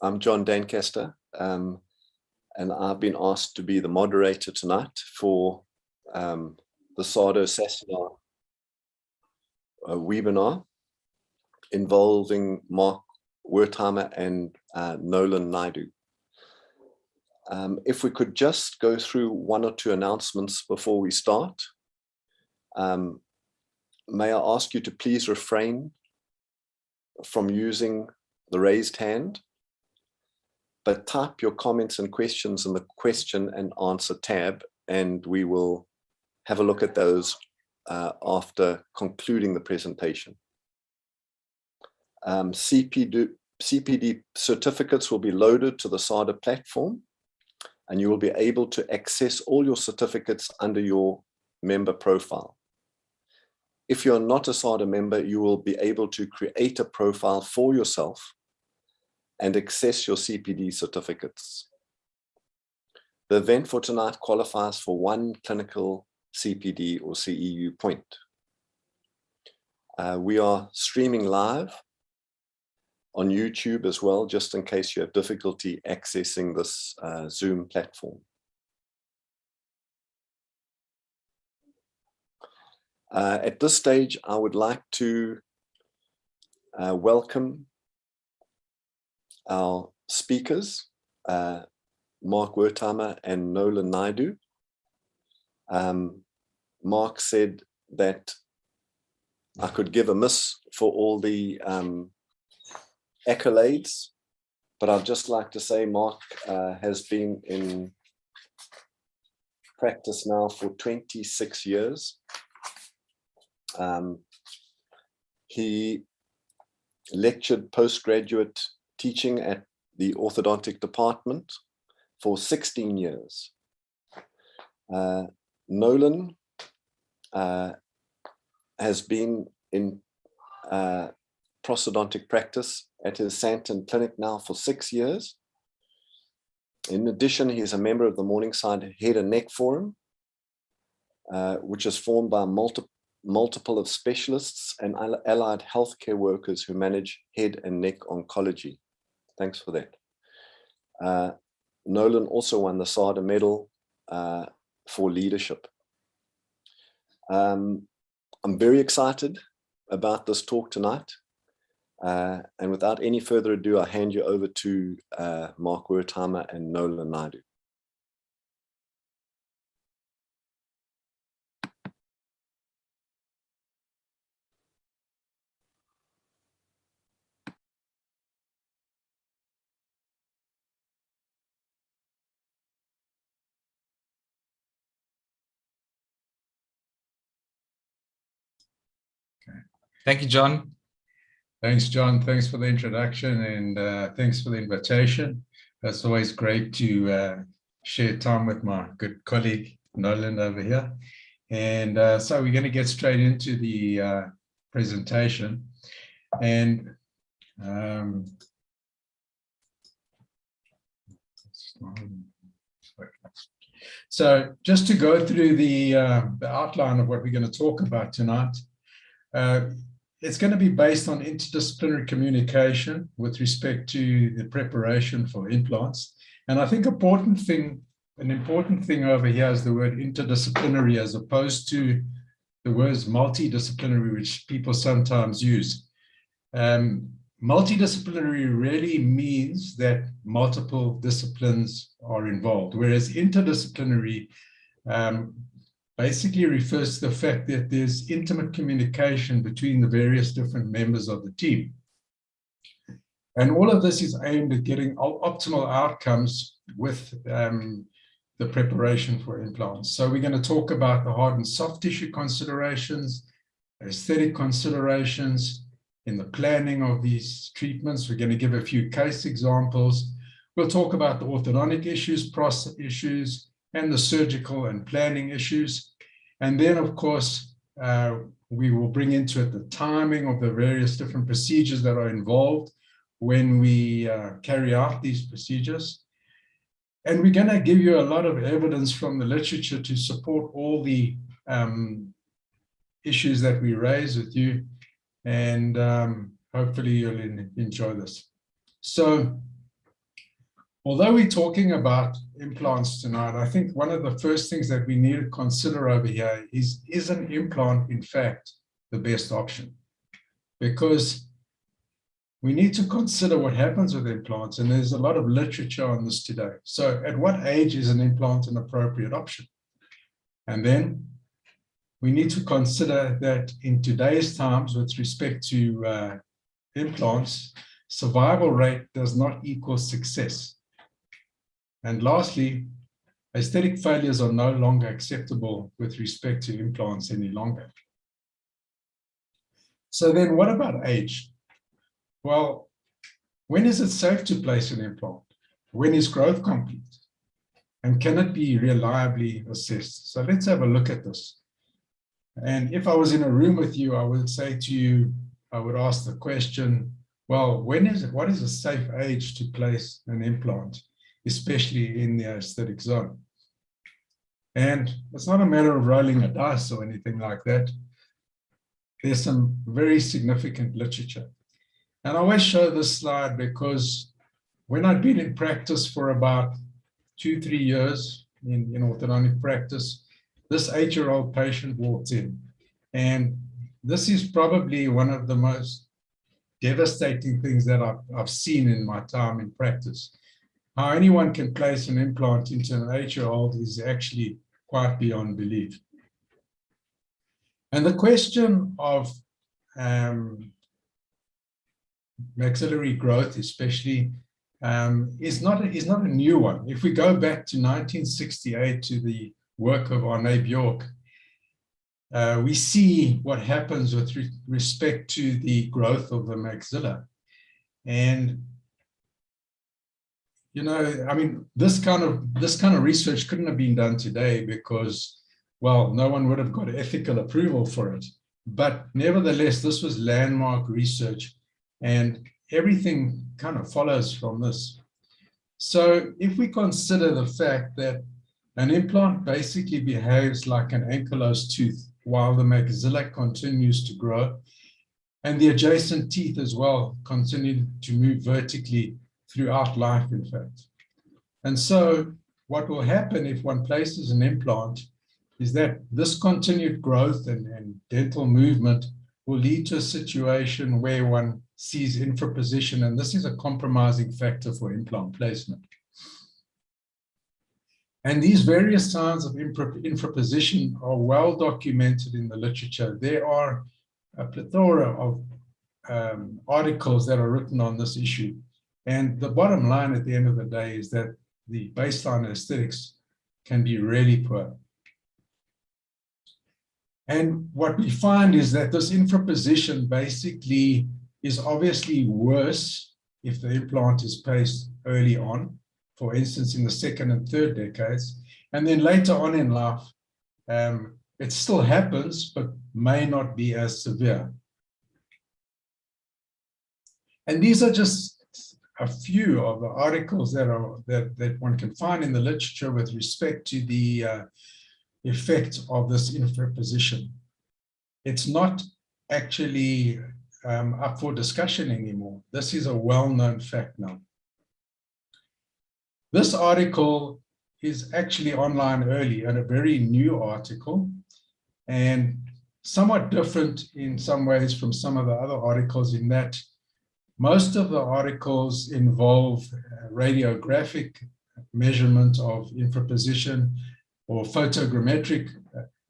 I'm John Dancaster, and I've been asked to be the moderator tonight for the SADA SASO webinar involving Mark Wertheimer and Nolan Naidoo. If we could just go through one or two announcements before we start. May I ask you to please refrain from using the raised hand, but type your comments and questions in the question and answer tab, and we will have a look at those after concluding the presentation. CPD certificates will be loaded to the SADA platform, and you will be able to access all your certificates under your member profile. If you're not a SADA member, you will be able to create a profile for yourself and access your CPD certificates. The event for tonight qualifies for 1 clinical CPD or CEU point. We are streaming live on YouTube as well, just in case you have difficulty accessing this Zoom platform. At this stage, I would like to welcome our speakers, Mark Wertheimer and Nolan Naidoo. Mark said that I could give a miss for all the accolades, but I'd just like to say Mark has been in practice now for 26 years. He lectured postgraduate teaching at the orthodontic department for 16 years. Nolan has been in prosthodontic practice at his Sandton clinic now for 6 years. In addition, he is a member of the Morningside Head and Neck Forum, which is formed by multiple of specialists and allied healthcare workers who manage head and neck oncology. Thanks for that. Nolan also won the SADA medal for leadership. I'm very excited about this talk tonight. And without any further ado, I hand you over to Mark Wertheimer and Nolan Naidoo. Thank you, John. Thanks, John. Thanks for the introduction, and thanks for the invitation. It's always great to share time with my good colleague, Nolan, over here. And so we're going to get straight into the presentation. And so just to go through the outline of what we're going to talk about tonight. It's going to be based on interdisciplinary communication with respect to the preparation for implants. And I think an important thing over here is the word interdisciplinary as opposed to the words multidisciplinary, which people sometimes use. Multidisciplinary really means that multiple disciplines are involved, whereas interdisciplinary basically refers to the fact that there's intimate communication between the various different members of the team. And all of this is aimed at getting optimal outcomes with the preparation for implants. So we're going to talk about the hard and soft tissue considerations, aesthetic considerations in the planning of these treatments. We're going to give a few case examples. We'll talk about the orthodontic issues, process issues, and the surgical and planning issues. And then, of course, we will bring into it the timing of the various different procedures that are involved when we carry out these procedures. And we're going to give you a lot of evidence from the literature to support all the issues that we raise with you. And hopefully you'll enjoy this. So Although we're talking about implants tonight, I think one of the first things that we need to consider over here is an implant, in fact, the best option? Because we need to consider what happens with implants, and there's a lot of literature on this today. So at what age is an implant an appropriate option? And then we need to consider that in today's times, with respect to implants, survival rate does not equal success. And lastly, aesthetic failures are no longer acceptable with respect to implants any longer. So then what about age? Well, when is it safe to place an implant? When is growth complete? And can it be reliably assessed? So let's have a look at this. And if I was in a room with you, I would say to you, I would ask the question, well, what is a safe age to place an implant, especially in the aesthetic zone? And it's not a matter of rolling a dice or anything like that. There's some very significant literature. And I always show this slide because when I'd been in practice for about 2-3 years in orthodontic practice, this 8-year-old patient walked in. And this is probably one of the most devastating things that I've seen in my time in practice. How anyone can place an implant into an 8-year-old is actually quite beyond belief. And the question of maxillary growth, especially, is not a new one. If we go back to 1968 to the work of Arne Bjork, we see what happens with respect to the growth of the maxilla. And I mean, this kind of research couldn't have been done today because, well, no one would have got ethical approval for it. But nevertheless, this was landmark research, and everything kind of follows from this. So if we consider the fact that an implant basically behaves like an ankylosed tooth while the maxilla continues to grow, and the adjacent teeth as well continue to move vertically throughout life, in fact. And so what will happen if one places an implant is that this continued growth and dental movement will lead to a situation where one sees infraposition, and this is a compromising factor for implant placement. And these various signs of infraposition are well documented in the literature. There are a plethora of articles that are written on this issue. And the bottom line at the end of the day is that the baseline aesthetics can be really poor. And what we find is that this infraposition basically is obviously worse if the implant is placed early on, for instance, in the 2nd and 3rd decades. And then later on in life, it still happens, but may not be as severe. And these are just a few of the articles that one can find in the literature with respect to the effect of this infraposition. It's not actually up for discussion anymore. This is a well-known fact now. This article is actually online early and a very new article, and somewhat different in some ways from some of the other articles in that most of the articles involve radiographic measurement of infraposition or photogrammetric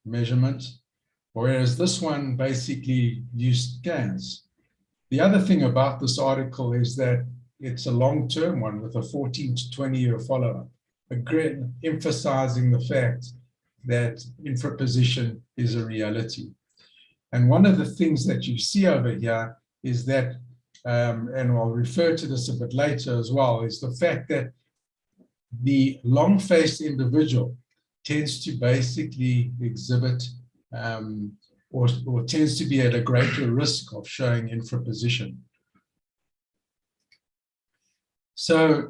measurement, whereas this one basically used scans. The other thing about this article is that it's a long-term one with a 14 to 20-year follow-up, again emphasizing the fact that infraposition is a reality. And one of the things that you see over here is that, and I'll refer to this a bit later as well, is the fact that the long-faced individual tends to basically exhibit or tends to be at a greater risk of showing infraposition. So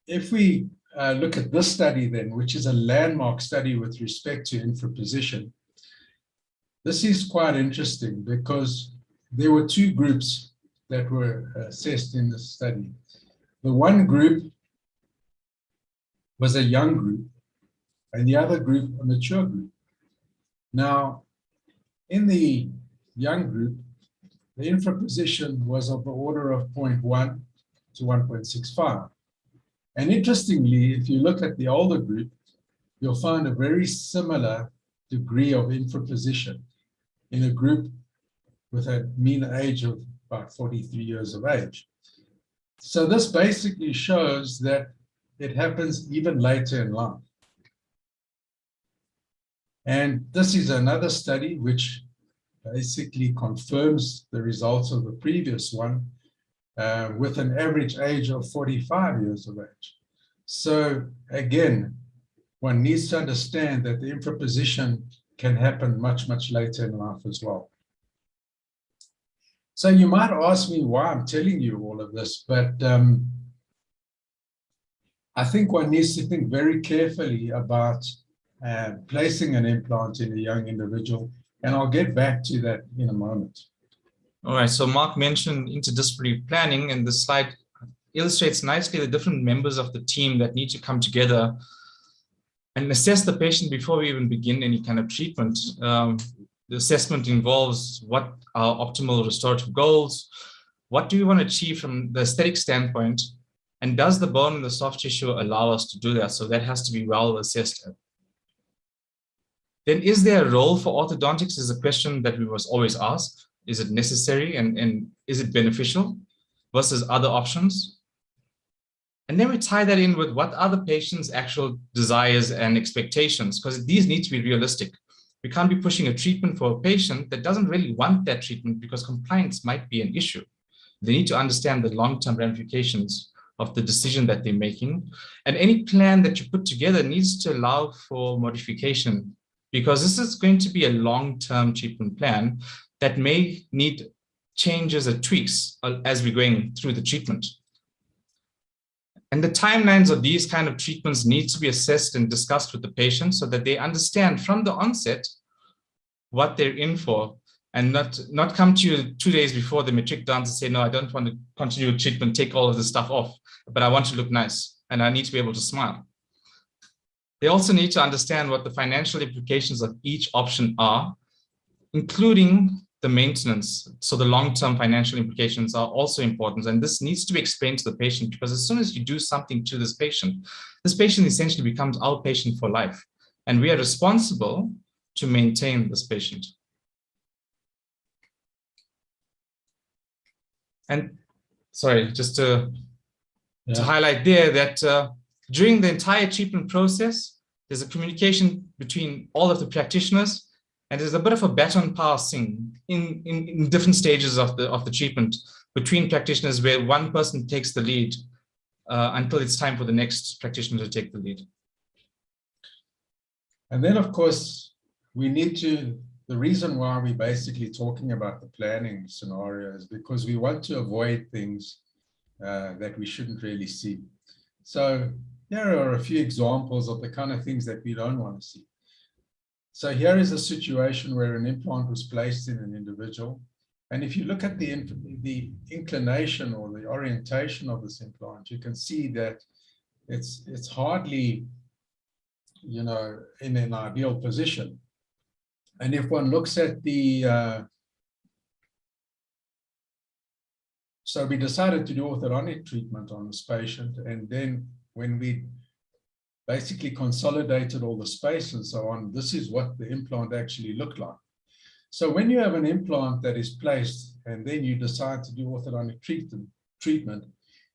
if we look at this study then, which is a landmark study with respect to infraposition, this is quite interesting because there were two groups that were assessed in this study. The one group was a young group, and the other group a mature group. Now, in the young group, the infraposition was of the order of 0.1 to 1.65. And interestingly, if you look at the older group, you'll find a very similar degree of infraposition in a group with a mean age of about 43 years of age. So this basically shows that it happens even later in life. And this is another study which basically confirms the results of the previous one with an average age of 45 years of age. So again, one needs to understand that the infraposition can happen much, much later in life as well. So you might ask me why I'm telling you all of this, but I think one needs to think very carefully about placing an implant in a young individual, and I'll get back to that in a moment. All right, so Mark mentioned interdisciplinary planning, and the slide illustrates nicely the different members of the team that need to come together and assess the patient before we even begin any kind of treatment. The assessment involves what are optimal restorative goals, what do we want to achieve from the aesthetic standpoint, and does the bone and the soft tissue allow us to do that? So that has to be well assessed. Then is there a role for orthodontics is a question that we must always ask. Is it necessary and is it beneficial versus other options? And then we tie that in with what are the patient's actual desires and expectations, because these need to be realistic. We can't be pushing a treatment for a patient that doesn't really want that treatment because compliance might be an issue. They need to understand the long-term ramifications of the decision that they're making. And any plan that you put together needs to allow for modification, because this is going to be a long-term treatment plan that may need changes or tweaks as we're going through the treatment. And the timelines of these kind of treatments need to be assessed and discussed with the patient so that they understand from the onset what they're in for, and not come to you 2 days before the matric dance and say, no, I don't want to continue treatment, take all of this stuff off, but I want to look nice and I need to be able to smile. They also need to understand what the financial implications of each option are, including the maintenance. So the long-term financial implications are also important. And this needs to be explained to the patient, because as soon as you do something to this patient essentially becomes our patient for life. And we are responsible to maintain this patient. And sorry, just to highlight there that during the entire treatment process, there's a communication between all of the practitioners, and there's a bit of a baton passing in different stages of the treatment between practitioners, where one person takes the lead until it's time for the next practitioner to take the lead. And then, of course, we need to, the reason why we're basically talking about the planning scenario is because we want to avoid things that we shouldn't really see. So here are a few examples of the kind of things that we don't want to see. So here is a situation where an implant was placed in an individual. And if you look at the inclination or the orientation of this implant, you can see that it's hardly, you know, in an ideal position. And if one looks at the, so we decided to do orthodontic treatment on this patient. And then when we basically consolidated all the space and so on, this is what the implant actually looked like. So when you have an implant that is placed and then you decide to do orthodontic treatment,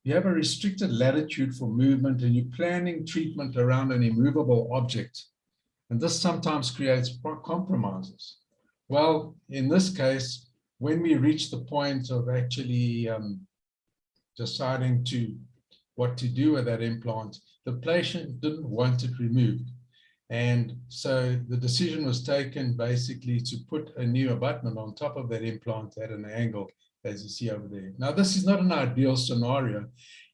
you have a restricted latitude for movement and you're planning treatment around an immovable object. And this sometimes creates compromises. Well, in this case, when we reach the point of actually deciding what to do with that implant, the patient didn't want it removed. And so the decision was taken basically to put a new abutment on top of that implant at an angle, as you see over there. Now, this is not an ideal scenario.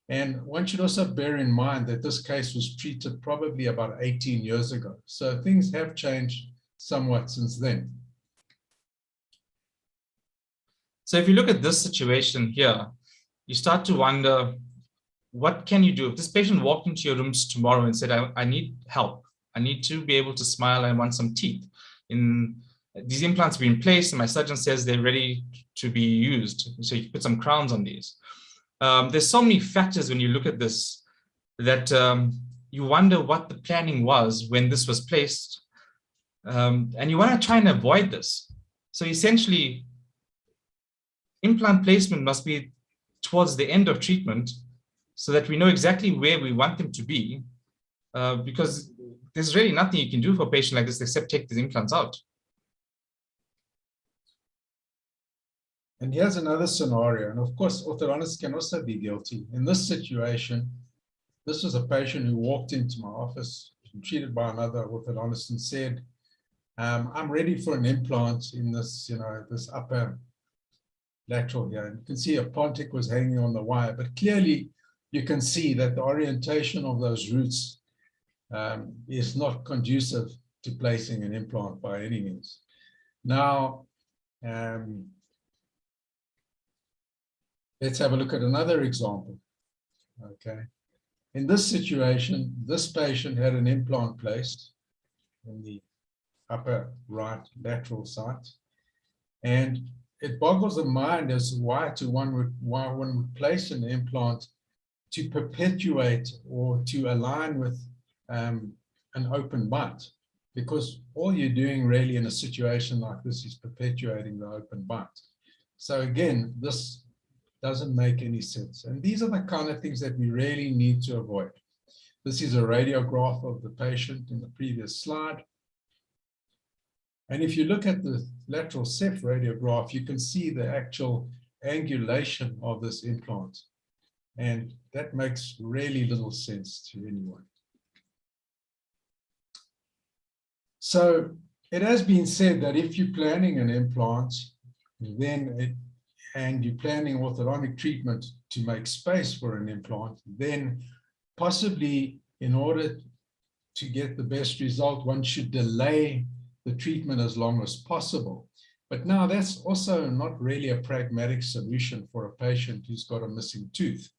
And one should also bear in mind that this case was treated probably about 18 years ago. So things have changed somewhat since then. So if you look at this situation here, you start to wonder, what can you do? If this patient walked into your rooms tomorrow and said, I need help, I need to be able to smile, I want some teeth. These implants have been placed and my surgeon says they're ready to be used. So you put some crowns on these. There's so many factors when you look at this that you wonder what the planning was when this was placed. And you want to try and avoid this. So essentially, implant placement must be towards the end of treatment so that we know exactly where we want them to be, because there's really nothing you can do for a patient like this except take these implants out. And here's another scenario. And of course, orthodontists can also be guilty. In this situation, this was a patient who walked into my office, treated by another orthodontist, and said, I'm ready for an implant in this, this upper lateral here. And you can see a pontic was hanging on the wire, but clearly you can see that the orientation of those roots is not conducive to placing an implant by any means. Now, let's have a look at another example. Okay. In this situation, this patient had an implant placed in the upper right lateral side, and it boggles the mind as to why one would place an implant to perpetuate or to align with an open bite, because all you're doing really in a situation like this is perpetuating the open bite. So again, this doesn't make any sense. And these are the kind of things that we really need to avoid. This is a radiograph of the patient in the previous slide. And if you look at the lateral ceph radiograph, you can see the actual angulation of this implant. And that makes really little sense to anyone. So it has been said that if you're planning an implant, and you're planning orthodontic treatment to make space for an implant, then possibly in order to get the best result, one should delay the treatment as long as possible. But now that's also not really a pragmatic solution for a patient who's got a missing tooth.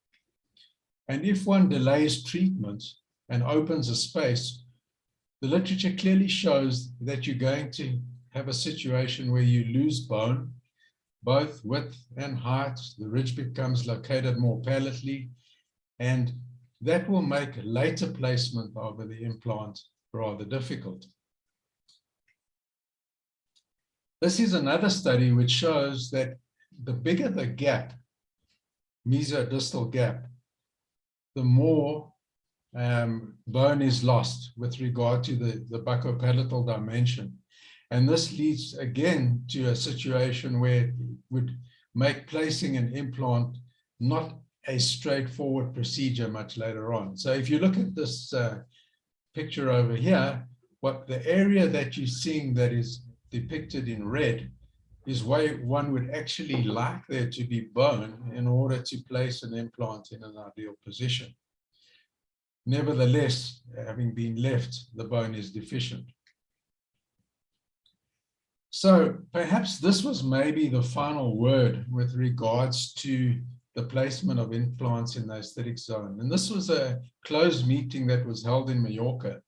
And if one delays treatment and opens a space, the literature clearly shows that you're going to have a situation where you lose bone, both width and height. The ridge becomes located more palatally, and that will make later placement of the implant rather difficult. This is another study which shows that the bigger the gap, mesodistal gap, the more bone is lost with regard to the buccopalatal dimension. And this leads again to a situation where it would make placing an implant not a straightforward procedure much later on. So if you look at this picture over here, what the area that you're seeing that is depicted in red is where one would actually like there to be bone in order to place an implant in an ideal position. Nevertheless, having been left, the bone is deficient. So perhaps this was maybe the final word with regards to the placement of implants in the aesthetic zone. And this was a closed meeting that was held in Mallorca.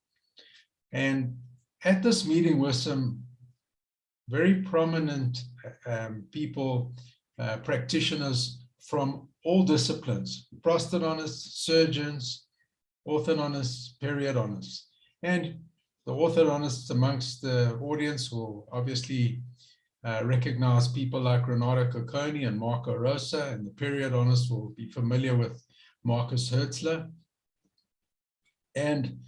And at this meeting were some very prominent people, practitioners from all disciplines, prosthodontists, surgeons, orthodontists, periodontists. And the orthodontists amongst the audience will obviously recognize people like Renato Cocconi and Marco Rosa, and the periodontists will be familiar with Marcus Hertzler. And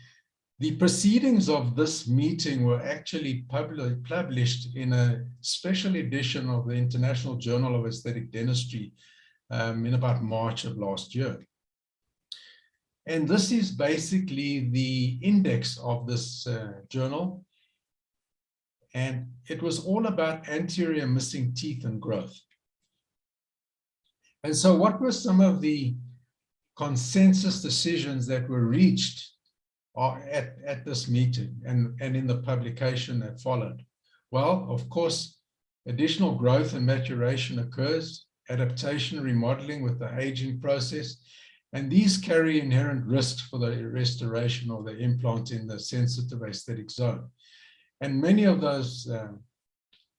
the proceedings of this meeting were actually published in a special edition of the International Journal of Aesthetic Dentistry in about March of last year. And this is basically the index of this journal. And it was all about anterior missing teeth and growth. And so what were some of the consensus decisions that were reached at this meeting and in the publication that followed? Well, of course, additional growth and maturation occurs, adaptation, remodeling with the aging process, And these carry inherent risks for the restoration of the implant in the sensitive aesthetic zone. And many of those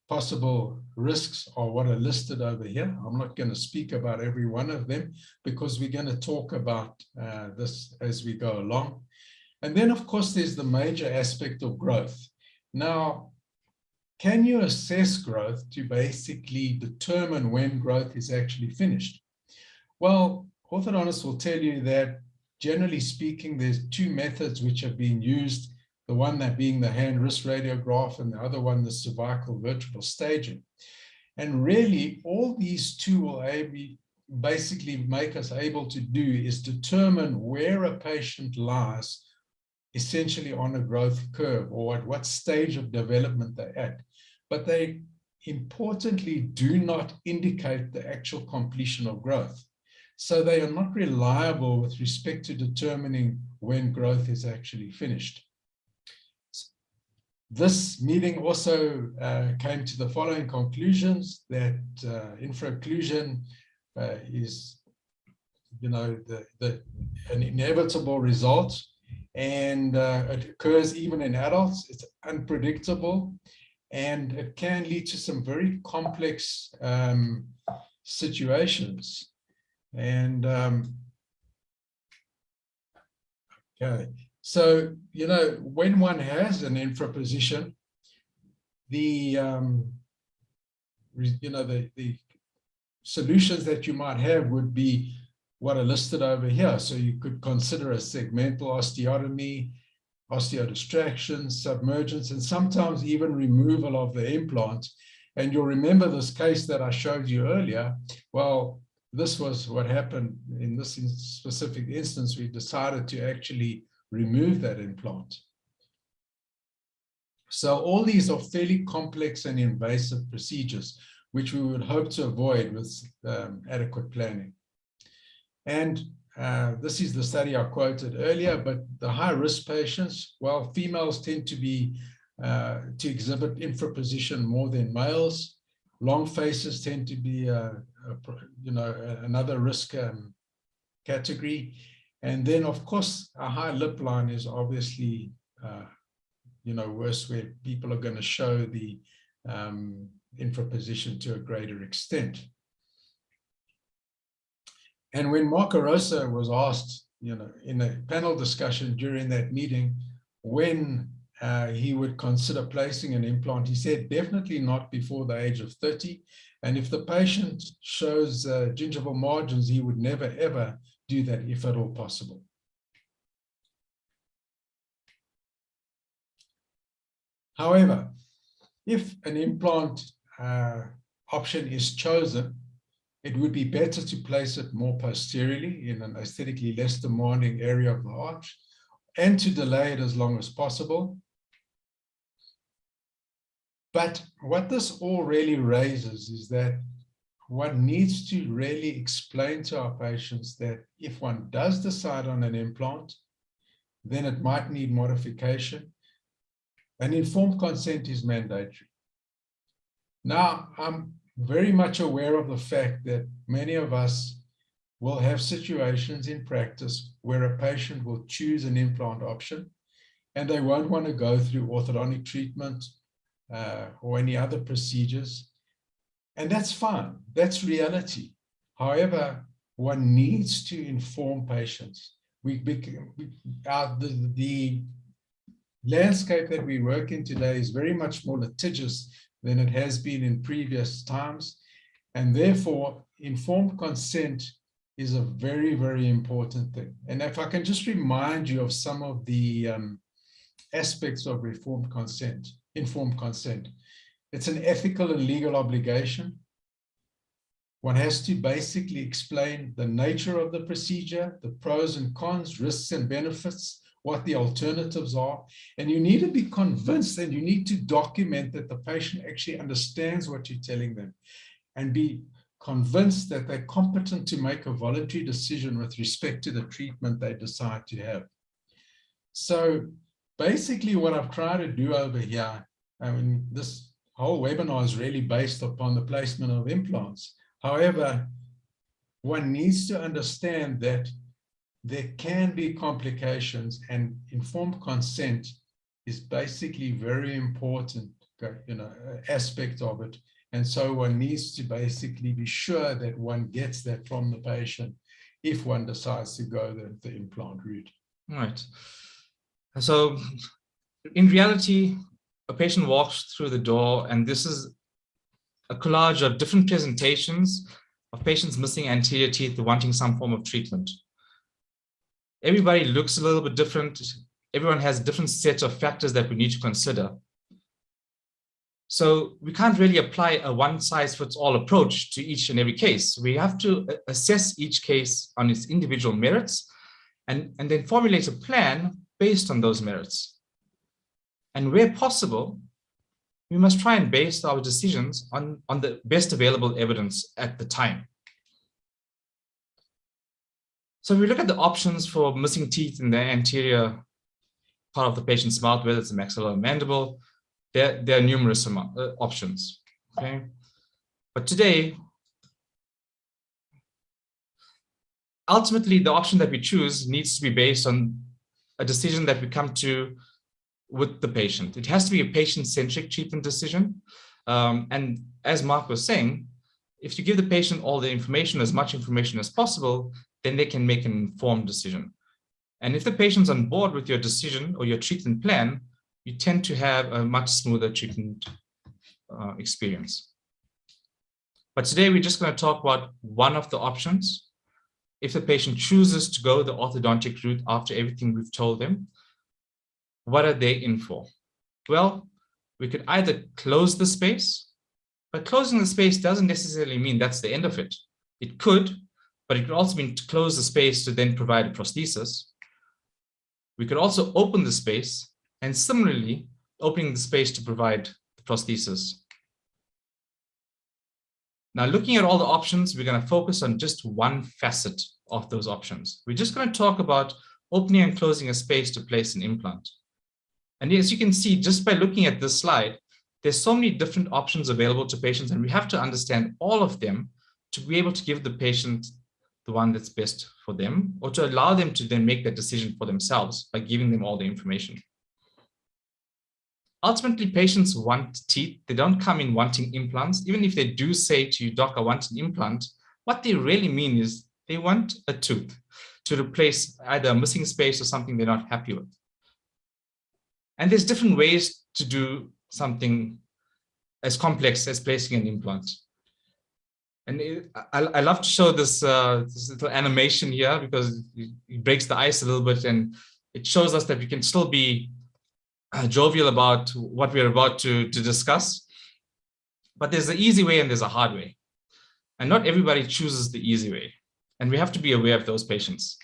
possible risks are what are listed over here. I'm not going to speak about every one of them because we're going to talk about this as we go along. And then, of course, there's the major aspect of growth. Now, can you assess growth to basically determine when growth is actually finished? Well, orthodontists will tell you that, generally speaking, there's two methods which have been used, the one that being the hand-wrist radiograph and the other one, the cervical vertebral staging. And really, all these two will basically make us able to do is determine where a patient lies essentially on a growth curve, or at what stage of development they're at. But they importantly do not indicate the actual completion of growth. So they are not reliable with respect to determining when growth is actually finished. This meeting also came to the following conclusions, that infraocclusion is, an inevitable result, and it occurs even in adults. It's unpredictable, and it can lead to some very complex situations. And okay, so when one has an infraposition, the solutions that you might have would be what are listed over here. So you could consider a segmental osteotomy, osteodistraction, submergence, and sometimes even removal of the implant. And you'll remember this case that I showed you earlier. Well, this was what happened in this specific instance. We decided to actually remove that implant. So all these are fairly complex and invasive procedures, which we would hope to avoid with adequate planning. And this is the study I quoted earlier, but the high-risk patients, well, females tend to be to exhibit infraposition more than males. Long faces tend to be another risk category. And then, of course, a high lip line is obviously worse, where people are going to show the infraposition to a greater extent. And when Marco Rosa was asked, in a panel discussion during that meeting, when he would consider placing an implant, he said definitely not before the age of 30. And if the patient shows gingival margins, he would never, ever do that if at all possible. However, if an implant option is chosen, it would be better to place it more posteriorly in an aesthetically less demanding area of the arch, and to delay it as long as possible. But what this all really raises is that one needs to really explain to our patients that if one does decide on an implant, then it might need modification, and informed consent is mandatory. Now, I'm very much aware of the fact that many of us will have situations in practice where a patient will choose an implant option and they won't want to go through orthodontic treatment or any other procedures. And that's fine. That's reality. However, one needs to inform patients. The landscape that we work in today is very much more litigious than it has been in previous times. And therefore, informed consent is a very, very important thing. And if I can just remind you of some of the aspects of informed consent. It's an ethical and legal obligation. One has to basically explain the nature of the procedure, the pros and cons, risks and benefits, what the alternatives are. And you need to be convinced, and you need to document that the patient actually understands what you're telling them, and be convinced that they're competent to make a voluntary decision with respect to the treatment they decide to have. So basically what I've tried to do over here, I mean, this whole webinar is really based upon the placement of implants. However, one needs to understand that there can be complications, and informed consent is basically very important, aspect of it. And so one needs to basically be sure that one gets that from the patient if one decides to go the implant route. Right. So in reality, a patient walks through the door, and this is a collage of different presentations of patients missing anterior teeth wanting some form of treatment. Everybody looks a little bit different. Everyone has different sets of factors that we need to consider. So we can't really apply a one-size-fits-all approach to each and every case. We have to assess each case on its individual merits and then formulate a plan based on those merits. And where possible, we must try and base our decisions on the best available evidence at the time. So if we look at the options for missing teeth in the anterior part of the patient's mouth, whether it's the maxilla or mandible, there are numerous options, okay? But today, ultimately, the option that we choose needs to be based on a decision that we come to with the patient. It has to be a patient-centric treatment decision. And as Mark was saying, if you give the patient all the information, as much information as possible, then they can make an informed decision. And if the patient's on board with your decision or your treatment plan, you tend to have a much smoother treatment experience. But today we're just going to talk about one of the options. If the patient chooses to go the orthodontic route after everything we've told them, what are they in for? Well, we could either close the space, but closing the space doesn't necessarily mean that's the end of it. It could, but it could also mean to close the space to then provide a prosthesis. We could also open the space, and similarly, opening the space to provide the prosthesis. Now, looking at all the options, we're going to focus on just one facet of those options. We're just going to talk about opening and closing a space to place an implant. And as you can see, just by looking at this slide, there's so many different options available to patients, and we have to understand all of them to be able to give the patient the one that's best for them, or to allow them to then make that decision for themselves by giving them all the information. Ultimately, patients want teeth. They don't come in wanting implants. Even if they do say to you, doc, I want an implant, what they really mean is they want a tooth to replace either a missing space or something they're not happy with. And there's different ways to do something as complex as placing an implant. And I love to show this little animation here because it breaks the ice a little bit, and it shows us that we can still be jovial about what we're about to discuss. But there's an easy way and there's a hard way. And not everybody chooses the easy way. And we have to be aware of those patients.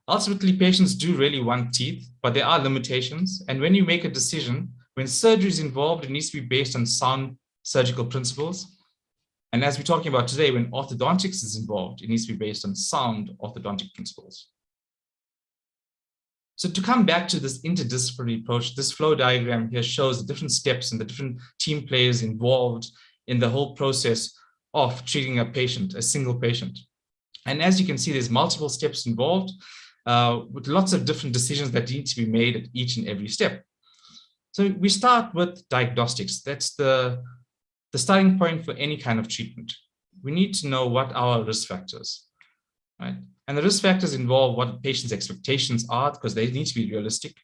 Ultimately, patients do really want teeth, but there are limitations. And when you make a decision, when surgery is involved, it needs to be based on sound surgical principles. And as we're talking about today, when orthodontics is involved, it needs to be based on sound orthodontic principles. So to come back to this interdisciplinary approach, this flow diagram here shows the different steps and the different team players involved in the whole process of treating a patient, a single patient. And as you can see, there's multiple steps involved with lots of different decisions that need to be made at each and every step. So we start with diagnostics. That's the starting point for any kind of treatment. We need to know what are our risk factors, right? And the risk factors involve what the patient's expectations are, because they need to be realistic.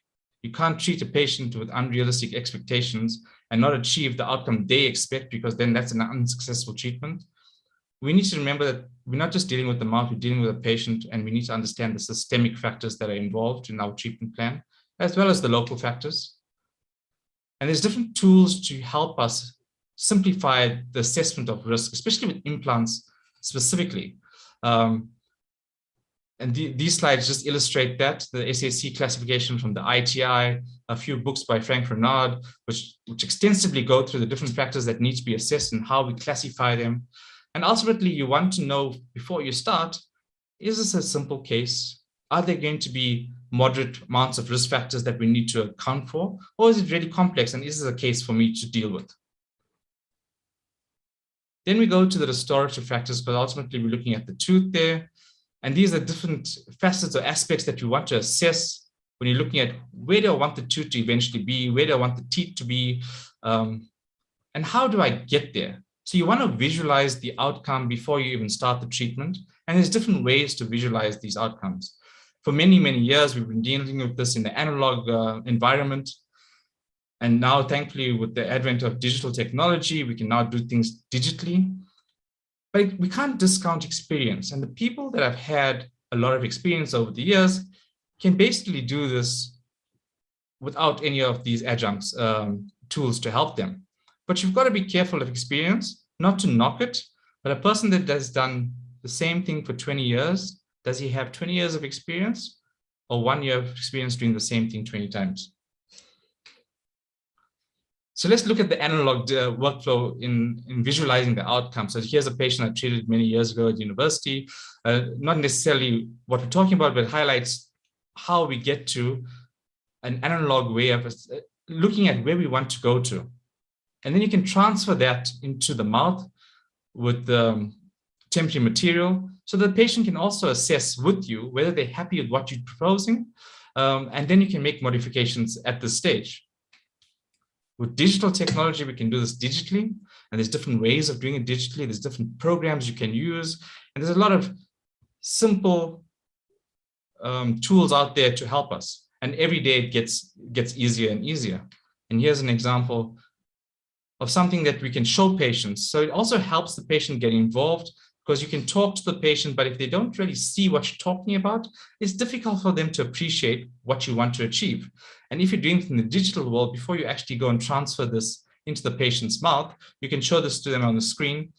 You can't treat a patient with unrealistic expectations and not achieve the outcome they expect, because then that's an unsuccessful treatment. We need to remember that we're not just dealing with the mouth, we're dealing with a patient, and we need to understand the systemic factors that are involved in our treatment plan, as well as the local factors. And there's different tools to help us simplify the assessment of risk, especially with implants specifically. And these slides just illustrate that, the SAC classification from the ITI, a few books by Frank Renard, which extensively go through the different factors that need to be assessed and how we classify them. And ultimately, you want to know before you start, is this a simple case? Are there going to be moderate amounts of risk factors that we need to account for? Or is it really complex, and is this a case for me to deal with? Then we go to the restorative factors, but ultimately we're looking at the tooth there. And these are different facets or aspects that you want to assess when you're looking at where do I want the tooth to eventually be, where do I want the teeth to be, and how do I get there? So you want to visualize the outcome before you even start the treatment. And there's different ways to visualize these outcomes. For many, many years, we've been dealing with this in the analog environment. And now, thankfully, with the advent of digital technology, we can now do things digitally. But we can't discount experience. And the people that have had a lot of experience over the years can basically do this without any of these adjuncts tools to help them. But you've got to be careful of experience, not to knock it, but a person that has done the same thing for 20 years, does he have 20 years of experience or 1 year of experience doing the same thing 20 times? So let's look at the analog workflow in visualizing the outcome. So here's a patient I treated many years ago at university. Not necessarily what we're talking about, but highlights how we get to an analog way of looking at where we want to go to. And then you can transfer that into the mouth with the temporary material so the patient can also assess with you whether they're happy with what you're proposing. And then you can make modifications at this stage. With digital technology, we can do this digitally, and there's different ways of doing it digitally. There's different programs you can use, and there's a lot of simple tools out there to help us. And every day it gets easier and easier. And here's an example of something that we can show patients. So it also helps the patient get involved because you can talk to the patient, but if they don't really see what you're talking about, it's difficult for them to appreciate what you want to achieve. And if you're doing it in the digital world, before you actually go and transfer this into the patient's mouth, you can show this to them on the screen,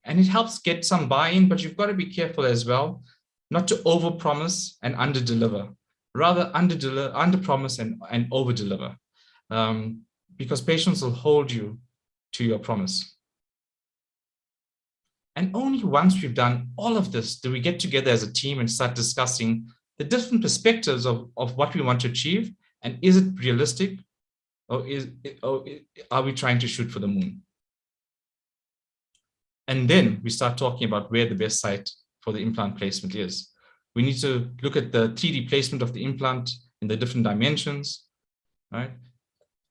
and it helps get some buy-in, but you've got to be careful as well, not to overpromise and underdeliver, rather underpromise and overdeliver, because patients will hold you to your promise. And only once we've done all of this do we get together as a team and start discussing the different perspectives of what we want to achieve, and is it realistic, or are we trying to shoot for the moon? And then we start talking about where the best site for the implant placement is. We need to look at the 3D placement of the implant in the different dimensions, right?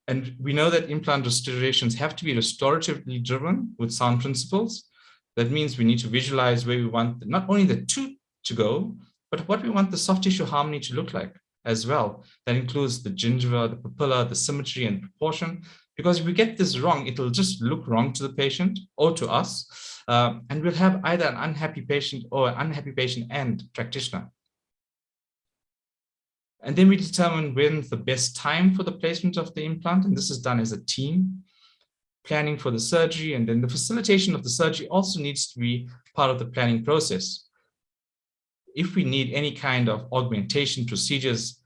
And we know that implant restorations have to be restoratively driven with sound principles. That means we need to visualize where we want not only the tooth to go, but what we want the soft tissue harmony to look like as well. That includes the gingiva, the papilla, the symmetry and proportion. Because if we get this wrong, it'll just look wrong to the patient or to us. And we'll have either an unhappy patient or an unhappy patient and practitioner. And then we determine when's the best time for the placement of the implant. And this is done as a team, planning for the surgery. And then the facilitation of the surgery also needs to be part of the planning process. If we need any kind of augmentation procedures,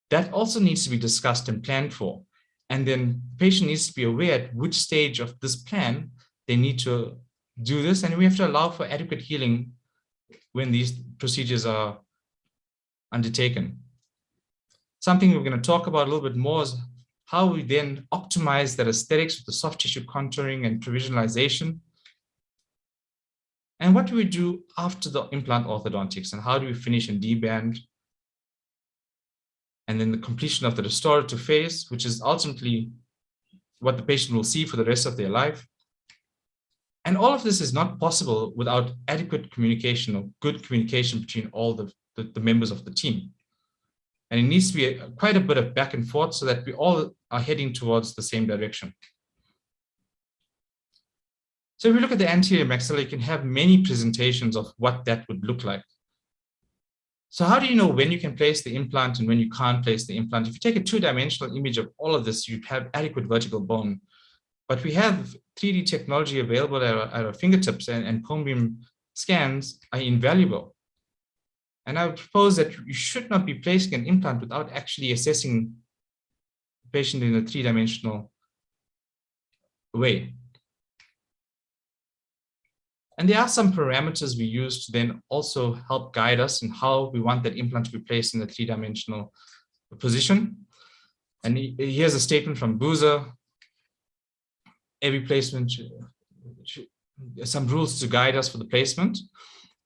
that also needs to be discussed and planned for. And then the patient needs to be aware at which stage of this plan they need to do this. And we have to allow for adequate healing when these procedures are undertaken. Something we're going to talk about a little bit more is how we then optimize that aesthetics with the soft tissue contouring and provisionalization. And what do we do after the implant orthodontics, and how do we finish and deband? And then the completion of the restorative phase, which is ultimately what the patient will see for the rest of their life. And all of this is not possible without adequate communication or good communication between all the members of the team. And it needs to be quite a bit of back and forth so that we all are heading towards the same direction. So if we look at the anterior maxilla, you can have many presentations of what that would look like. So how do you know when you can place the implant and when you can't place the implant? If you take a two-dimensional image of all of this, you have adequate vertical bone. But we have 3D technology available at our fingertips, and cone beam scans are invaluable. And I would propose that you should not be placing an implant without actually assessing the patient in a three-dimensional way. And there are some parameters we use to then also help guide us in how we want that implant to be placed in the three-dimensional position. And here's a statement from Boozer. Every placement some rules to guide us for the placement.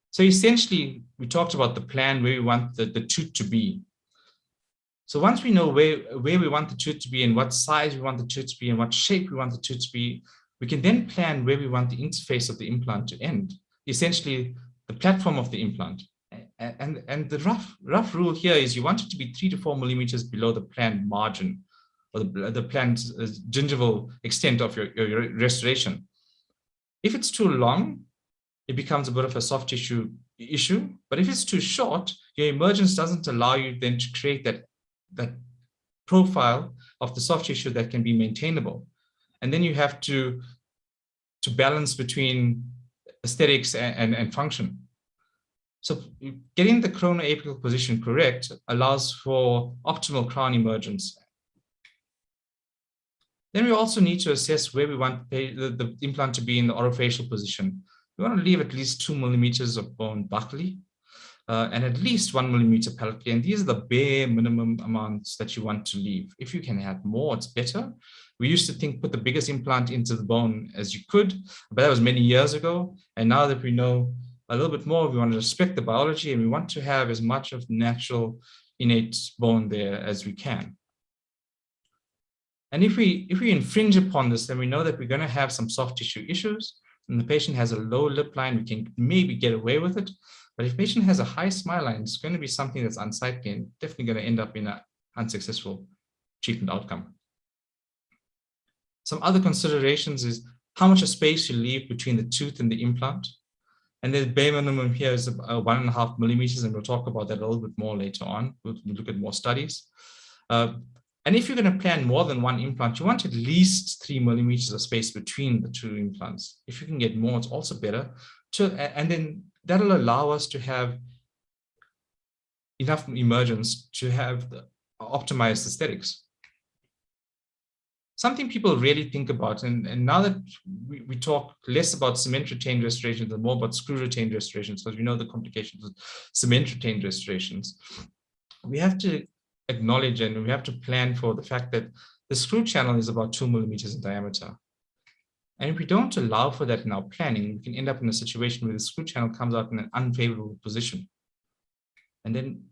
So essentially, we talked about the plan where we want the tooth to be. So once we know where we want the tooth to be and what size we want the tooth to be and what shape we want the tooth to be, we can then plan where we want the interface of the implant to end, essentially the platform of the implant. And the rough rule here is you want it to be 3 to 4 millimeters below the planned margin or the planned gingival extent of your restoration. If it's too long, it becomes a bit of a soft tissue issue. But if it's too short, your emergence doesn't allow you then to create that profile of the soft tissue that can be maintainable. And then you have to balance between aesthetics and function. So getting the chronoapical position correct allows for optimal crown emergence. Then we also need to assess where we want the implant to be in the orofacial position. We want to leave at least 2 millimeters of bone buccally and at least 1 millimeter palatally. And these are the bare minimum amounts that you want to leave. If you can have more, it's better. We used to think put the biggest implant into the bone as you could, but that was many years ago. And now that we know a little bit more, we want to respect the biology and we want to have as much of natural innate bone there as we can. And if we infringe upon this, then we know that we're going to have some soft tissue issues. And the patient has a low lip line, we can maybe get away with it. But if the patient has a high smile line, it's going to be something that's unsightly and definitely going to end up in an unsuccessful treatment outcome. Some other considerations is how much space you leave between the tooth and the implant. And the bare minimum here is 1.5 millimeters, and we'll talk about that a little bit more later on. We'll look at more studies. And if you're going to plan more than one implant, you want at least 3 millimeters of space between the two implants. If you can get more, it's also better. And then that'll allow us to have enough emergence to have the optimized aesthetics. Something people really think about, and now that we talk less about cement retained restorations and more about screw retained restorations, because we know the complications of cement retained restorations, we have to acknowledge and we have to plan for the fact that the screw channel is about 2 millimeters in diameter. And if we don't allow for that in our planning, we can end up in a situation where the screw channel comes out in an unfavorable position. And then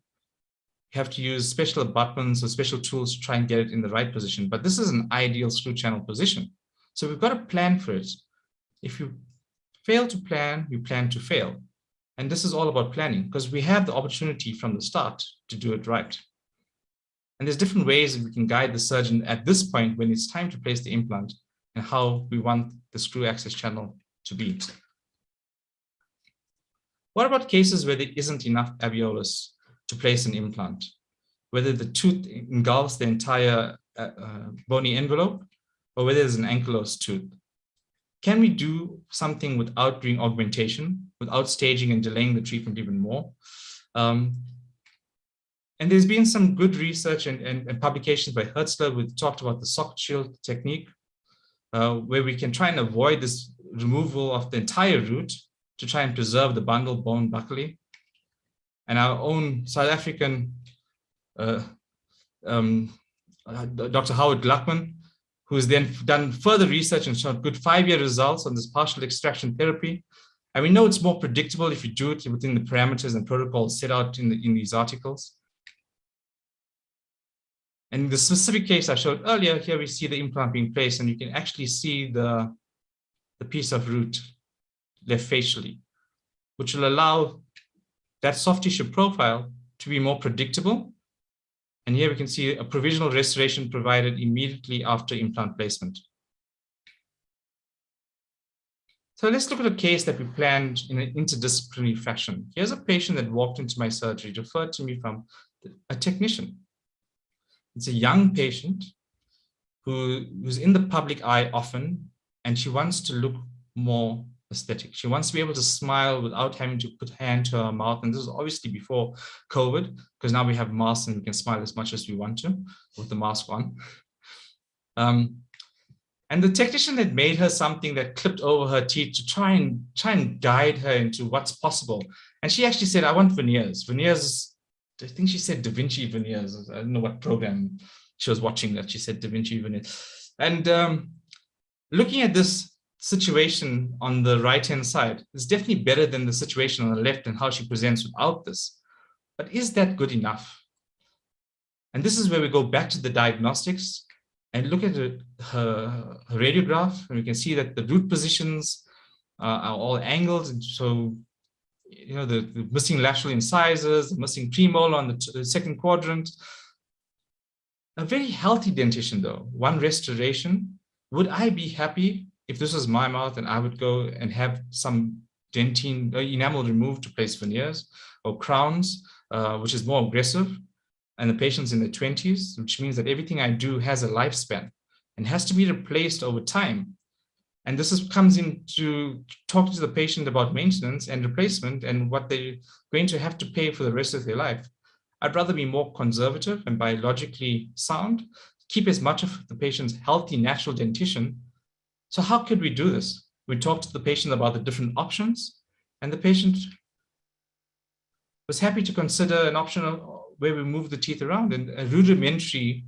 you have to use special abutments or special tools to try and get it in the right position. But this is an ideal screw channel position. So we've got to plan for it. If you fail to plan, you plan to fail. And this is all about planning because we have the opportunity from the start to do it right. And there's different ways that we can guide the surgeon at this point when it's time to place the implant and how we want the screw access channel to be. What about cases where there isn't enough alveolus to place an implant? Whether the tooth engulfs the entire bony envelope or whether there's an ankylosed tooth. Can we do something without doing augmentation, without staging and delaying the treatment even more? And there's been some good research and publications by Hertzler who talked about the socket shield technique, where we can try and avoid this removal of the entire root to try and preserve the bundle bone buccally. And our own South African Dr. Howard Gluckman, who has then done further research and showed good 5-year results on this partial extraction therapy. And we know it's more predictable if you do it within the parameters and protocols set out in these articles. And in the specific case I showed earlier, here we see the implant being placed and you can actually see the piece of root left facially, which will allow that soft tissue profile to be more predictable. And here we can see a provisional restoration provided immediately after implant placement. So let's look at a case that we planned in an interdisciplinary fashion. Here's a patient that walked into my surgery, referred to me from a technician. It's a young patient who's in the public eye often, and she wants to look more aesthetic. She wants to be able to smile without having to put hand to her mouth. And this is obviously before COVID, because now we have masks and we can smile as much as we want to with the mask on. And the technician had made her something that clipped over her teeth to try and guide her into what's possible. And she actually said, I want veneers. Veneers, I think she said Da Vinci veneers. I don't know what program she was watching that she said Da Vinci veneers. And looking at this situation on the right-hand side is definitely better than the situation on the left and how she presents without this. But is that good enough? And this is where we go back to the diagnostics and look at her radiograph, and we can see that the root positions are all angled. And so, you know, the missing lateral incisors, the missing premolar on the second quadrant. A very healthy dentition though, one restoration. Would I be happy if this was my mouth and I would go and have some dentine enamel removed to place veneers or crowns, which is more aggressive, and the patient's in their 20s, which means that everything I do has a lifespan and has to be replaced over time. And this comes into talking to the patient about maintenance and replacement and what they're going to have to pay for the rest of their life. I'd rather be more conservative and biologically sound, keep as much of the patient's healthy natural dentition. So how could we do this? We talked to the patient about the different options, and the patient was happy to consider an option where we move the teeth around, and a rudimentary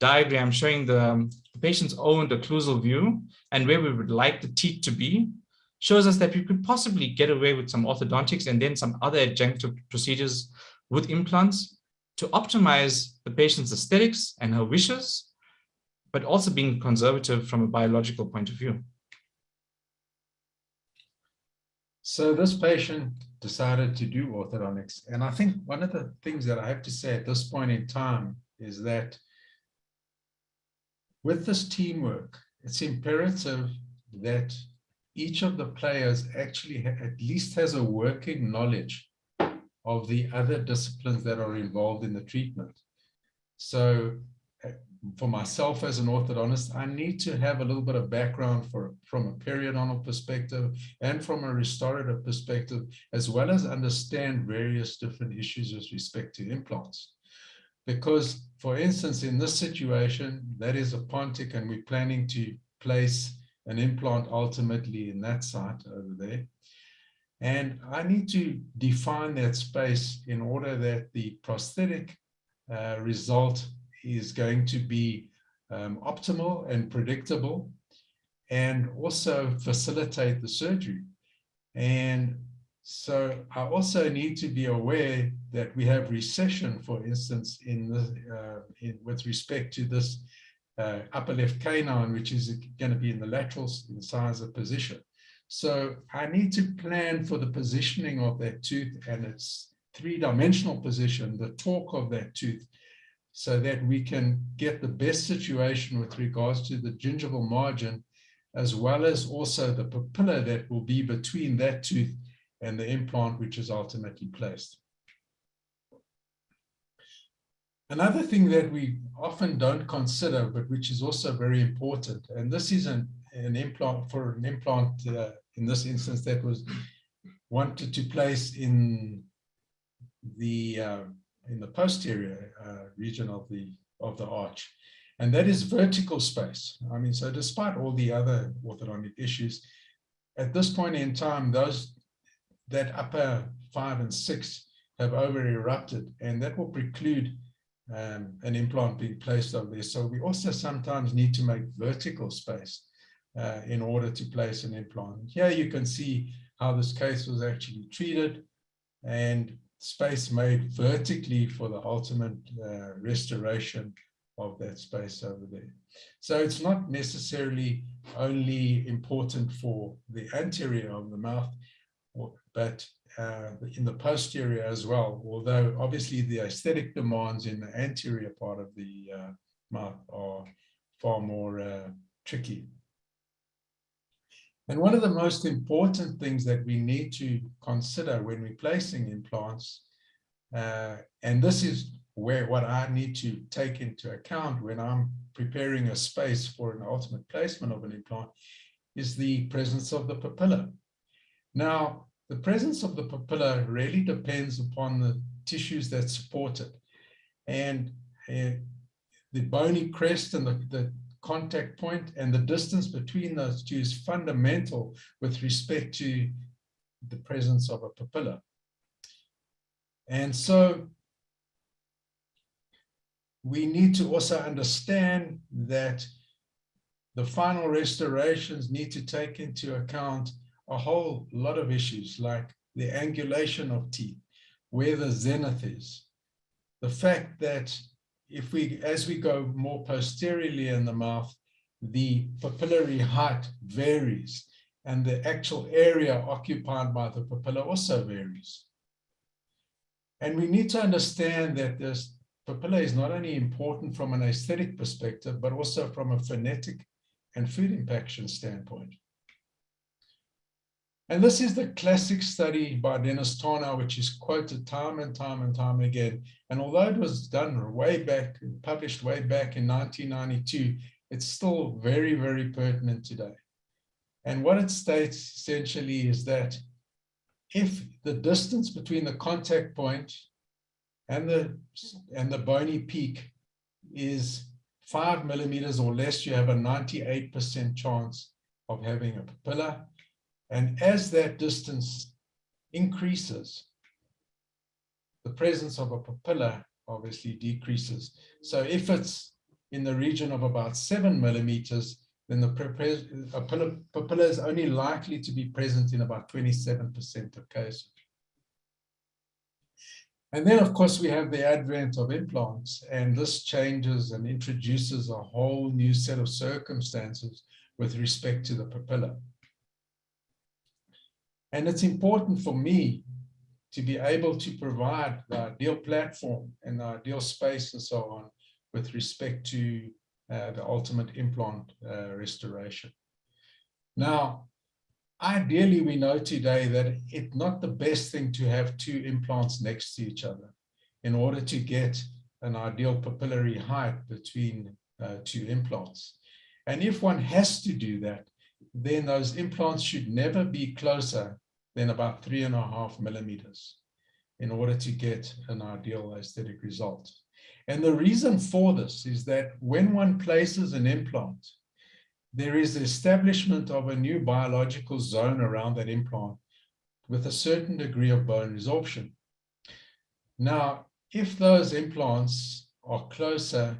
diagram showing the patient's own occlusal view and where we would like the teeth to be shows us that we could possibly get away with some orthodontics and then some other adjunctive procedures with implants to optimize the patient's aesthetics and her wishes, but also being conservative from a biological point of view. So this patient decided to do orthodontics. And I think one of the things that I have to say at this point in time is that with this teamwork, it's imperative that each of the players actually at least has a working knowledge of the other disciplines that are involved in the treatment. So for myself as an orthodontist, I need to have a little bit of background from a periodontal perspective and from a restorative perspective, as well as understand various different issues with respect to implants. Because, for instance, in this situation, that is a pontic, and we're planning to place an implant ultimately in that site over there. And I need to define that space in order that the prosthetic result is going to be optimal and predictable, and also facilitate the surgery. And so I also need to be aware that we have recession, for instance, with respect to this upper left canine, which is going to be in the lateral incisor position. So I need to plan for the positioning of that tooth and its three-dimensional position, the torque of that tooth, so that we can get the best situation with regards to the gingival margin, as well as also the papilla that will be between that tooth and the implant which is ultimately placed. Another thing that we often don't consider, but which is also very important, and this is an implant in this instance that was wanted to place in the posterior region of the arch, and that is vertical space. I mean, so despite all the other orthodontic issues, at this point in time, that upper 5 and 6 have over erupted, and that will preclude an implant being placed over there. So we also sometimes need to make vertical space in order to place an implant. Here you can see how this case was actually treated, and space made vertically for the ultimate restoration of that space over there. So it's not necessarily only important for the anterior of the mouth, but in the posterior as well, although obviously the aesthetic demands in the anterior part of the mouth are far more tricky. And one of the most important things that we need to consider when we're placing implants, and this is what I need to take into account when I'm preparing a space for an ultimate placement of an implant, is the presence of the papilla. Now, the presence of the papilla really depends upon the tissues that support it. And the bony crest and the contact point and the distance between those two is fundamental with respect to the presence of a papilla. And so we need to also understand that the final restorations need to take into account a whole lot of issues like the angulation of teeth, where the zenith is, the fact that as we go more posteriorly in the mouth, the papillary height varies and the actual area occupied by the papilla also varies. And we need to understand that this papilla is not only important from an aesthetic perspective, but also from a phonetic and food impaction standpoint. And this is the classic study by Dennis Tarnow, which is quoted time and time again. And although it was done way back, published way back in 1992, it's still very, very pertinent today. And what it states essentially is that if the distance between the contact point and the bony peak is 5 millimeters or less, you have a 98% chance of having a papilla. And as that distance increases, the presence of a papilla obviously decreases. So if it's in the region of about 7 millimeters, then the papilla is only likely to be present in about 27% of cases. And then, of course, we have the advent of implants, and this changes and introduces a whole new set of circumstances with respect to the papilla. And it's important for me to be able to provide the ideal platform and the ideal space and so on with respect to the ultimate implant restoration. Now, ideally, we know today that it's not the best thing to have two implants next to each other in order to get an ideal papillary height between two implants. And if one has to do that, then those implants should never be closer than about 3.5 millimeters in order to get an ideal aesthetic result. And the reason for this is that when one places an implant, there is the establishment of a new biological zone around that implant with a certain degree of bone resorption. Now, if those implants are closer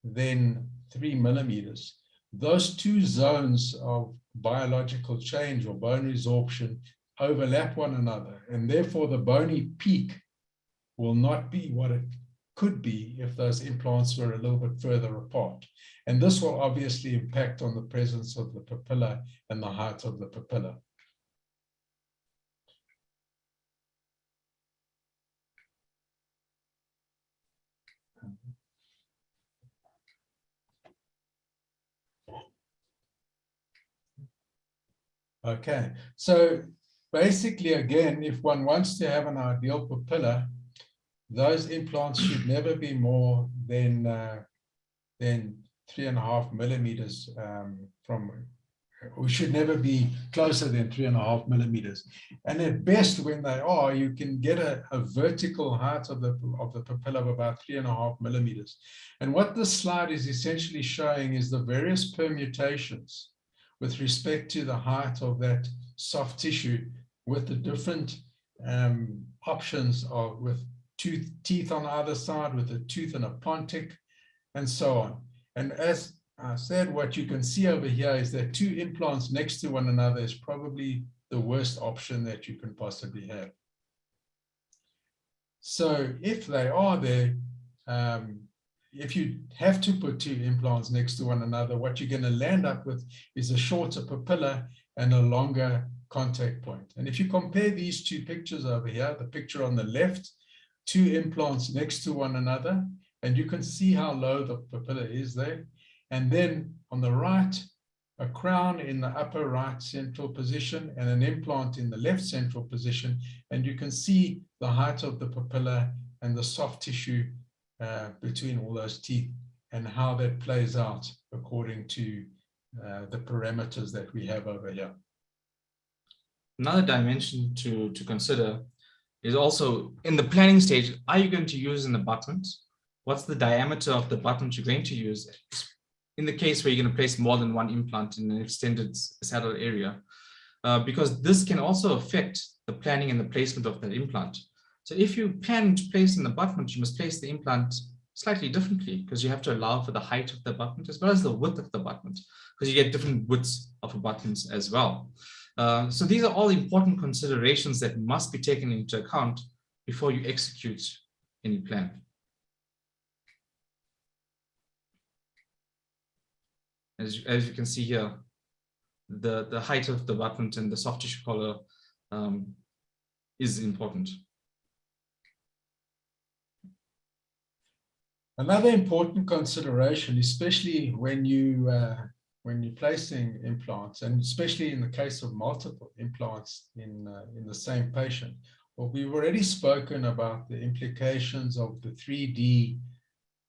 than 3 millimeters, those two zones of biological change or bone resorption overlap one another, and therefore the bony peak will not be what it could be if those implants were a little bit further apart. And this will obviously impact on the presence of the papilla and the height of the papilla. Okay, so basically, again, if one wants to have an ideal papilla, those implants should never be more than 3.5 millimeters we should never be closer than 3.5 millimeters. And at best, when they are, you can get a vertical height of the papilla of about 3.5 millimeters. And what this slide is essentially showing is the various permutations with respect to the height of that soft tissue with the different options of with teeth on either side, with a tooth and a pontic, and so on. And as I said, what you can see over here is that two implants next to one another is probably the worst option that you can possibly have. So if they are there, if you have to put two implants next to one another, what you're going to land up with is a shorter papilla and a longer contact point. And if you compare these two pictures over here, the picture on the left, two implants next to one another, and you can see how low the papilla is there. And then on the right, a crown in the upper right central position and an implant in the left central position. And you can see the height of the papilla and the soft tissue between all those teeth and how that plays out according to the parameters that we have over here. Another dimension to consider is also in the planning stage, are you going to use an abutment? What's the diameter of the abutment you're going to use? In the case where you're going to place more than one implant in an extended saddle area, because this can also affect the planning and the placement of that implant. So if you plan to place an abutment, you must place the implant slightly differently, because you have to allow for the height of the abutment as well as the width of the abutment, because you get different widths of abutments as well. So these are all important considerations that must be taken into account before you execute any plan. As you can see here, the height of the abutment and the soft tissue collar is important. Another important consideration, especially when you're placing implants, and especially in the case of multiple implants in the same patient. Well, we've already spoken about the implications of the 3D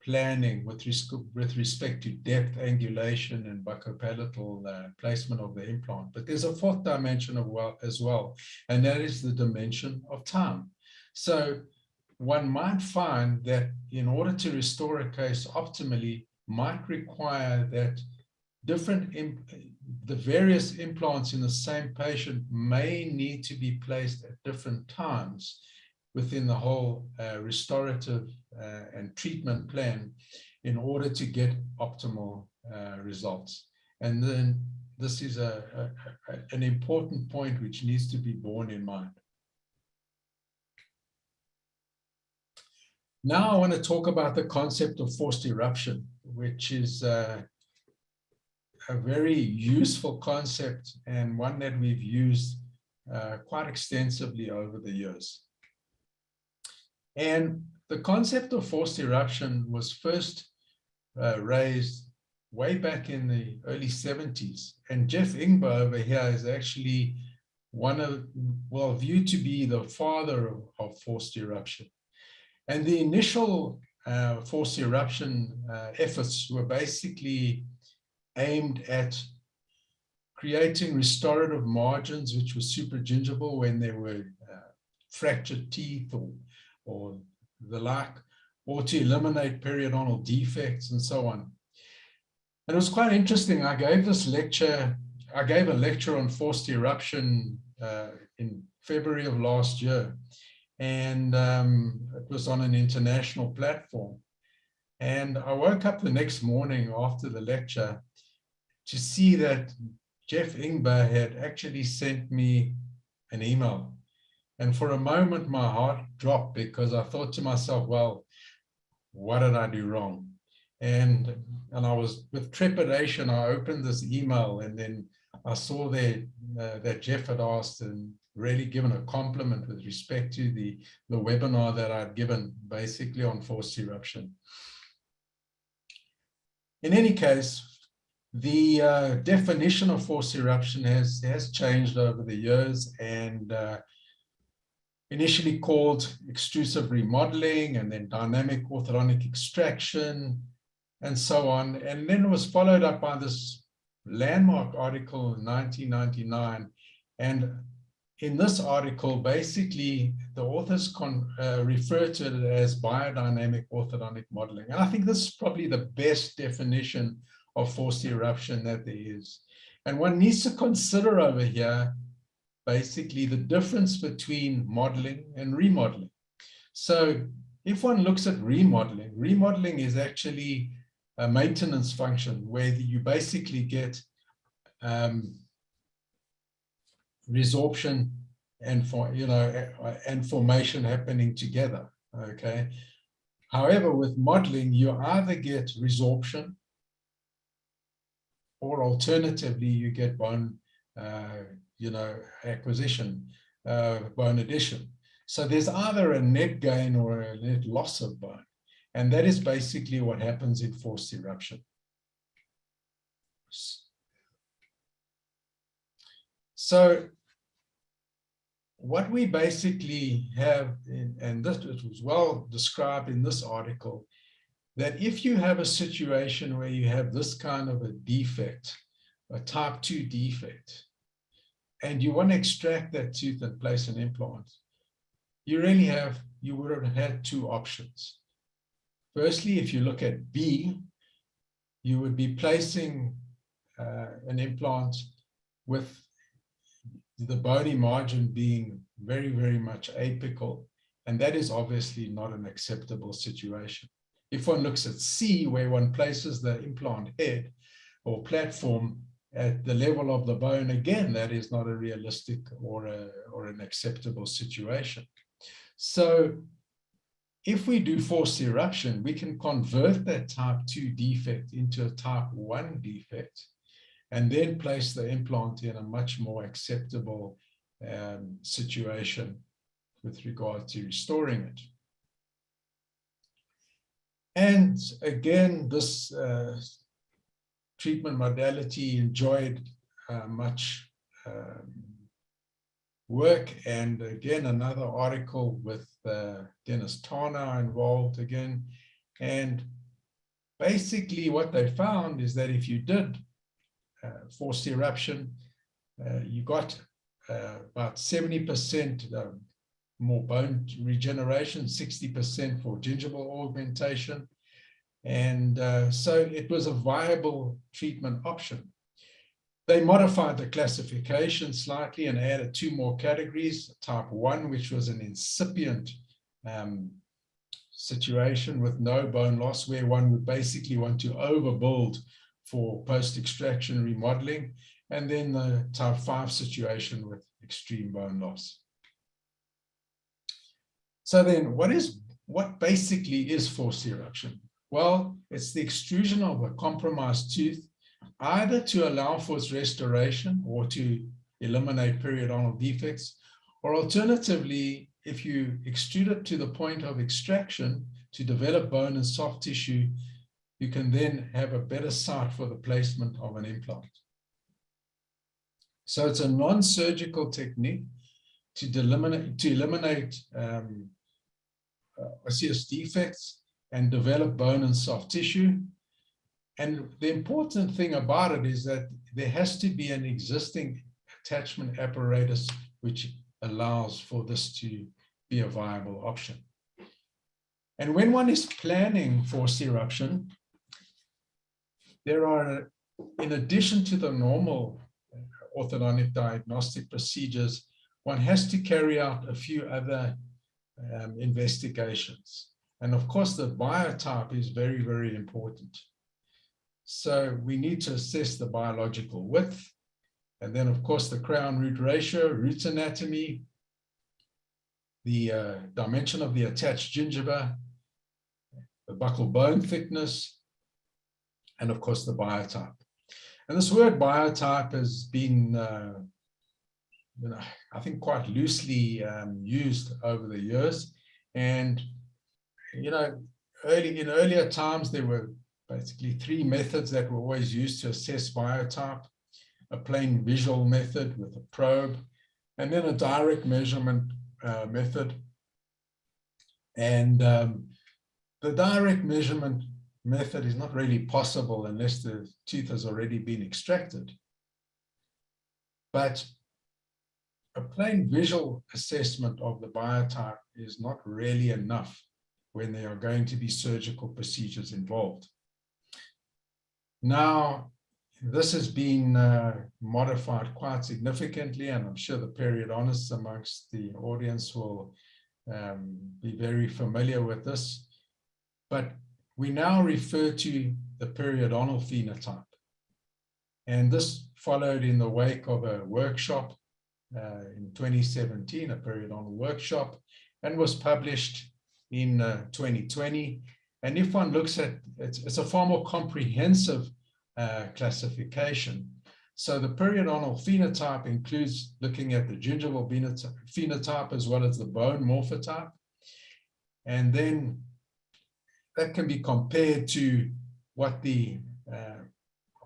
planning with respect to depth, angulation, and buccopalatal placement of the implant. But there's a fourth dimension as well, and that is the dimension of time. So one might find that in order to restore a case optimally might require that the various implants in the same patient may need to be placed at different times within the whole restorative and treatment plan in order to get optimal results. And then this is an important point which needs to be borne in mind. Now I want to talk about the concept of forced eruption, which is a very useful concept and one that we've used quite extensively over the years. And the concept of forced eruption was first raised way back in the early 70s. And Jeff Ingber over here is actually viewed to be the father of forced eruption. And the initial forced eruption efforts were basically aimed at creating restorative margins which were supragingival when there were fractured teeth or the like, or to eliminate periodontal defects and so on. And it was quite interesting. I gave a lecture on forced eruption in February of last year. And it was on an international platform. And I woke up the next morning after the lecture to see that Jeff Ingber had actually sent me an email. And for a moment, my heart dropped because I thought to myself, well, what did I do wrong? And I was, with trepidation, I opened this email, and then I saw there that Jeff had asked and really given a compliment with respect to the webinar that I'd given basically on forced eruption. In any case, the definition of forced eruption has changed over the years, and initially called extrusive remodeling, and then dynamic orthodontic extraction, and so on. And then it was followed up by this landmark article in 1999. And in this article, basically, the authors refer to it as biodynamic orthodontic modeling. And I think this is probably the best definition of forced eruption that there is. And one needs to consider over here, basically, the difference between modeling and remodeling. So if one looks at remodeling is actually a maintenance function where you basically get resorption and formation happening together. Okay. However, with modeling, you either get resorption, or alternatively, you get bone, acquisition, bone addition. So there's either a net gain or a net loss of bone. And that is basically what happens in forced eruption. So what we basically have, and this was well described in this article, that if you have a situation where you have this kind of a defect, a type 2 defect, and you want to extract that tooth and place an implant, you would have had two options. Firstly, if you look at B, you would be placing an implant with the bony margin being very, very much apical, and that is obviously not an acceptable situation. If one looks at C, where one places the implant head or platform at the level of the bone, again, that is not a realistic or an acceptable situation. So if we do forced eruption, we can convert that type 2 defect into a type 1 defect and then place the implant in a much more acceptable situation with regard to restoring it. And again, this treatment modality enjoyed much work, and again, another article with Dennis Tarnow involved again. And basically what they found is that if you did forced eruption, you got about 70% more bone regeneration, 60% for gingival augmentation. And so it was a viable treatment option. They modified the classification slightly and added 2 more categories. Type 1, which was an incipient situation with no bone loss, where one would basically want to overbuild for post-extraction remodeling. And then the type 5 situation with extreme bone loss. So then what basically is forced eruption? Well, it's the extrusion of a compromised tooth, either to allow for its restoration or to eliminate periodontal defects, or alternatively, if you extrude it to the point of extraction to develop bone and soft tissue, you can then have a better site for the placement of an implant. So it's a non-surgical technique to eliminate osseous defects and develop bone and soft tissue. And the important thing about it is that there has to be an existing attachment apparatus which allows for this to be a viable option. And when one is planning forced eruption, there are, in addition to the normal orthodontic diagnostic procedures, one has to carry out a few other investigations. And of course, the biotype is very, very important. So we need to assess the biological width, and then of course the crown root ratio, root anatomy, the dimension of the attached gingiva, the buccal bone thickness, and of course the biotype. And this word biotype has been, I think quite loosely used over the years. And, in earlier times, there were basically 3 methods that were always used to assess biotype: a plain visual method with a probe, and then a direct measurement method. And the direct measurement method is not really possible unless the tooth has already been extracted. But a plain visual assessment of the biotype is not really enough when there are going to be surgical procedures involved. Now, this has been modified quite significantly, and I'm sure the periodontists amongst the audience will be very familiar with this. But we now refer to the periodontal phenotype. And this followed in the wake of a workshop in 2017, a periodontal workshop, and was published in 2020. And if one looks at it, it's a far more comprehensive classification. So the periodontal phenotype includes looking at the gingival phenotype as well as the bone morphotype. And then that can be compared to what the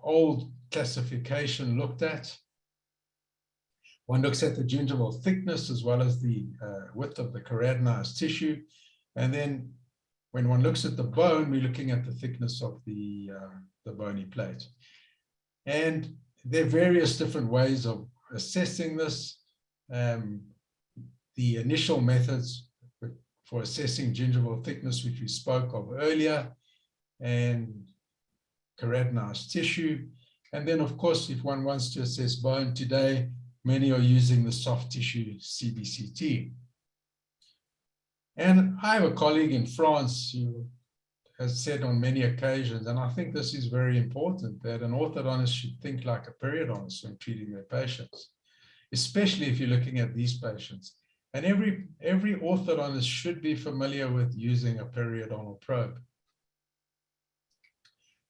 old classification looked at. One looks at the gingival thickness as well as the width of the keratinized tissue. And then when one looks at the bone, we're looking at the thickness of the bony plate. And there are various different ways of assessing this. The initial methods for assessing gingival thickness, which we spoke of earlier, and keratinized tissue. And then, of course, if one wants to assess bone today, many are using the soft tissue CBCT. And I have a colleague in France who has said on many occasions, and I think this is very important, that an orthodontist should think like a periodontist when treating their patients, especially if you're looking at these patients. And every orthodontist should be familiar with using a periodontal probe.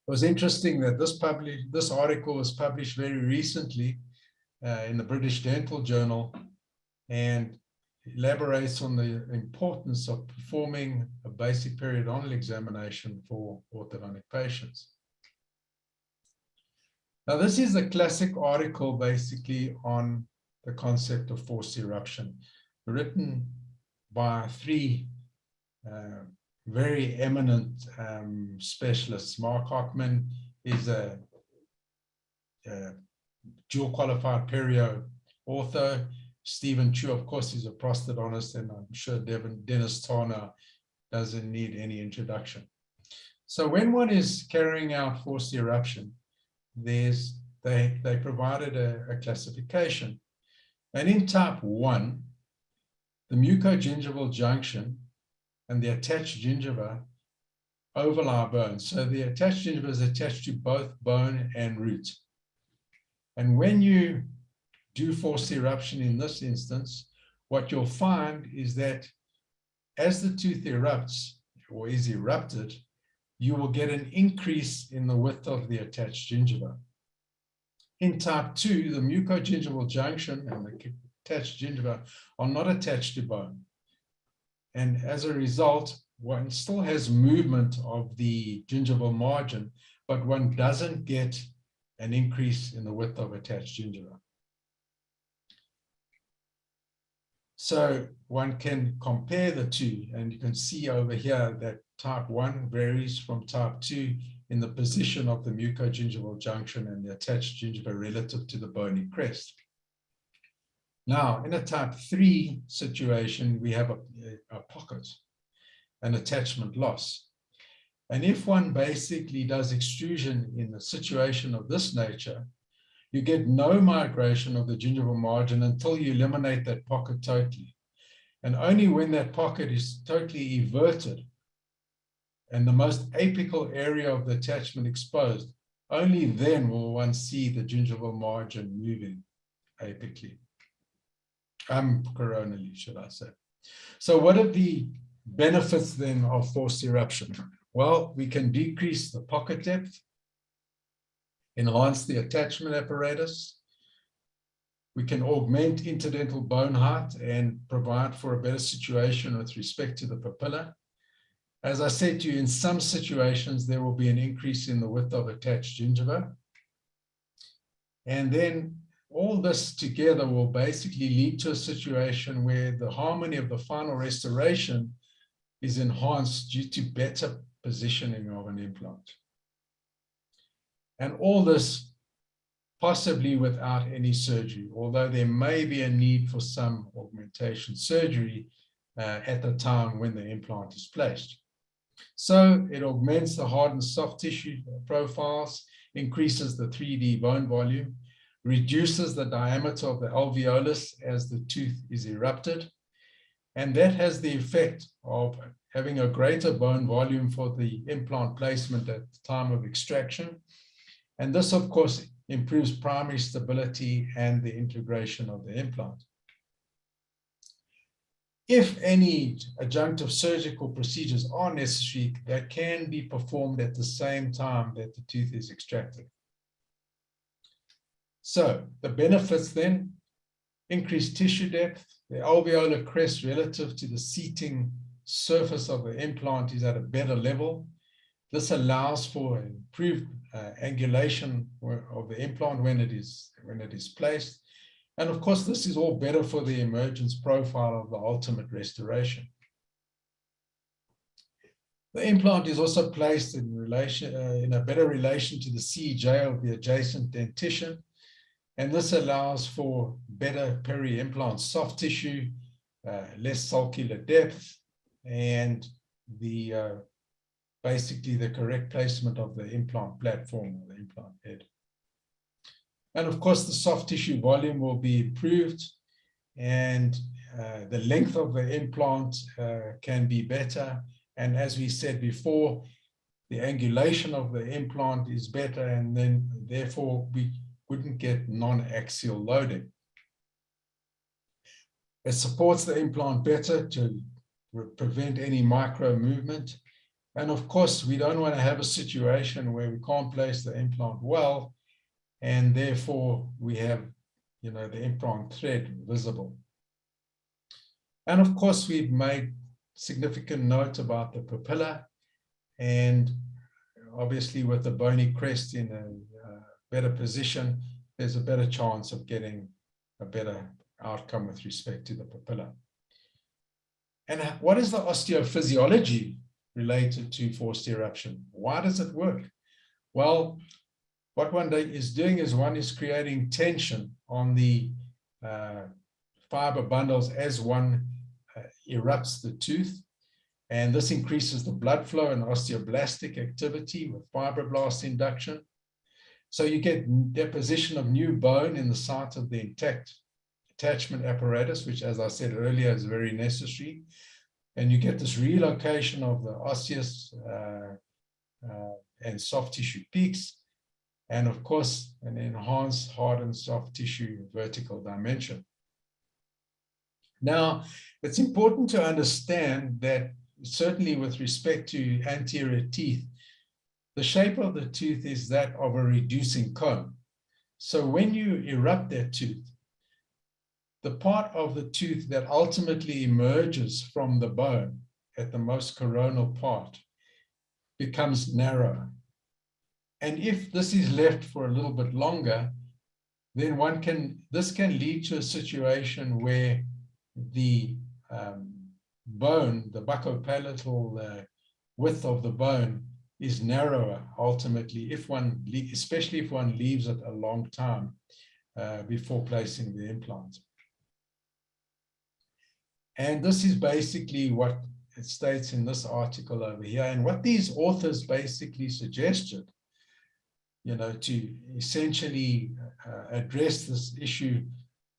It was interesting that this article was published very recently in the British Dental Journal, and elaborates on the importance of performing a basic periodontal examination for orthodontic patients. Now, this is a classic article basically on the concept of forced eruption, written by three very eminent specialists. Mark Hockman is a dual qualified perio ortho. Stephen Chu, of course, is a prosthodontist, and I'm sure Dennis Tarner doesn't need any introduction. So when one is carrying out forced eruption, they provided a classification. And in type 1, the mucogingival junction and the attached gingiva overlie bone. So the attached gingiva is attached to both bone and root. And when you do forced eruption in this instance, what you'll find is that as the tooth erupts or is erupted, you will get an increase in the width of the attached gingiva. In type 2, the mucogingival junction and the attached gingiva are not attached to bone. And as a result, one still has movement of the gingival margin, but one doesn't get an increase in the width of attached gingiva. So one can compare the two, and you can see over here that type 1 varies from type 2 in the position of the mucogingival junction and the attached gingiva relative to the bony crest. Now, in a type 3 situation, we have a pocket, an attachment loss. And if one basically does extrusion in a situation of this nature, you get no migration of the gingival margin until you eliminate that pocket totally. And only when that pocket is totally everted and the most apical area of the attachment exposed, only then will one see the gingival margin moving apically. Coronally, should I say. So what are the benefits then of forced eruption? Well, we can decrease the pocket depth, enhance the attachment apparatus. We can augment interdental bone height and provide for a better situation with respect to the papilla. As I said to you, in some situations, there will be an increase in the width of attached gingiva. And then all this together will basically lead to a situation where the harmony of the final restoration is enhanced due to better positioning of an implant. And all this possibly without any surgery, although there may be a need for some augmentation surgery at the time when the implant is placed. So it augments the hard and soft tissue profiles, increases the 3D bone volume, reduces the diameter of the alveolus as the tooth is erupted, and that has the effect of having a greater bone volume for the implant placement at the time of extraction. And this, of course, improves primary stability and the integration of the implant. If any adjunctive surgical procedures are necessary, that can be performed at the same time that the tooth is extracted. So the benefits then: increased tissue depth, the alveolar crest relative to the seating surface of the implant is at a better level. This allows for improved angulation of the implant when it is placed. And of course, this is all better for the emergence profile of the ultimate restoration. The implant is also placed in a better relation to the CEJ of the adjacent dentition. And this allows for better peri-implant soft tissue, less sulcular depth, and basically the correct placement of the implant platform or the implant head. And of course, the soft tissue volume will be improved, and the length of the implant can be better. And as we said before, the angulation of the implant is better, and then therefore we wouldn't get non-axial loading. It supports the implant better to prevent any micro movement. And of course, we don't want to have a situation where we can't place the implant well, and therefore we have, the implant thread visible. And of course, we've made significant note about the papilla, and obviously with the bony crest in a better position, there's a better chance of getting a better outcome with respect to the papilla. And what is the osteophysiology related to forced eruption? Why does it work? Well, what one is doing is one is creating tension on the fiber bundles as one erupts the tooth, and this increases the blood flow and osteoblastic activity with fibroblast induction. So you get deposition of new bone in the site of the intact attachment apparatus, which, as I said earlier, is very necessary. And you get this relocation of the osseous and soft tissue peaks, and of course, an enhanced hard and soft tissue vertical dimension. Now, it's important to understand that certainly with respect to anterior teeth, the shape of the tooth is that of a reducing cone. So when you erupt that tooth, the part of the tooth that ultimately emerges from the bone at the most coronal part becomes narrow. And if this is left for a little bit longer, then this can lead to a situation where the bone, the buccopalatal width of the bone is narrower ultimately, especially if one leaves it a long time before placing the implant. And this is basically what it states in this article over here. And what these authors basically suggested, to essentially address this issue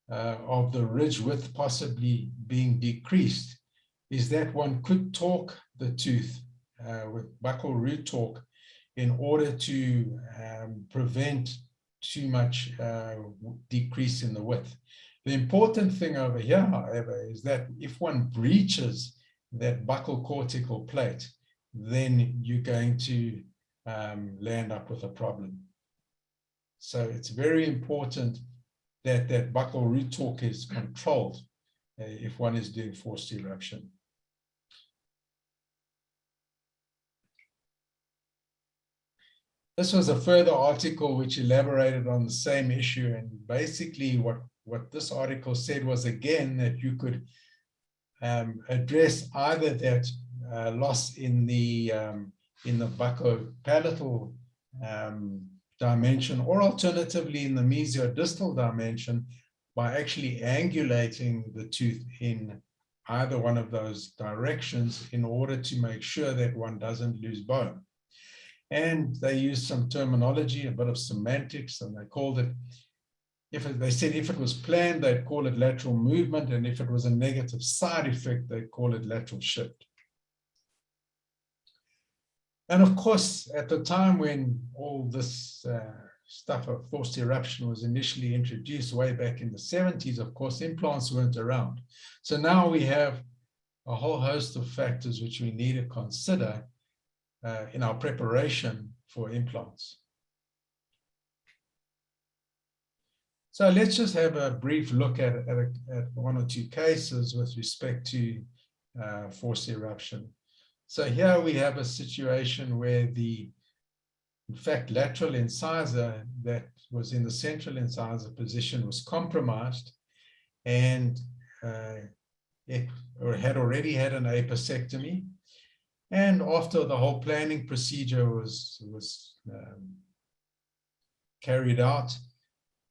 of the ridge width possibly being decreased, is that one could torque the tooth with buccal root torque in order to prevent too much decrease in the width. The important thing over here, however, is that if one breaches that buccal cortical plate, then you're going to land up with a problem. So it's very important that that buccal root torque is controlled if one is doing forced eruption. This was a further article which elaborated on the same issue, and basically what this article said was, again, that you could address either that loss in the buccopalatal dimension, or alternatively in the mesiodistal dimension, by actually angulating the tooth in either one of those directions in order to make sure that one doesn't lose bone. And they used some terminology, a bit of semantics, and they called it, they said if it was planned, they'd call it lateral movement, and if it was a negative side effect, they'd call it lateral shift. And of course, at the time when all this stuff of forced eruption was initially introduced way back in the 70s, of course, implants weren't around. So now we have a whole host of factors which we need to consider in our preparation for implants. So let's just have a brief look at one or two cases with respect to forced eruption. So here we have a situation where the, in fact, lateral incisor that was in the central incisor position was compromised, and it had already had an apicectomy. And after the whole planning procedure was carried out,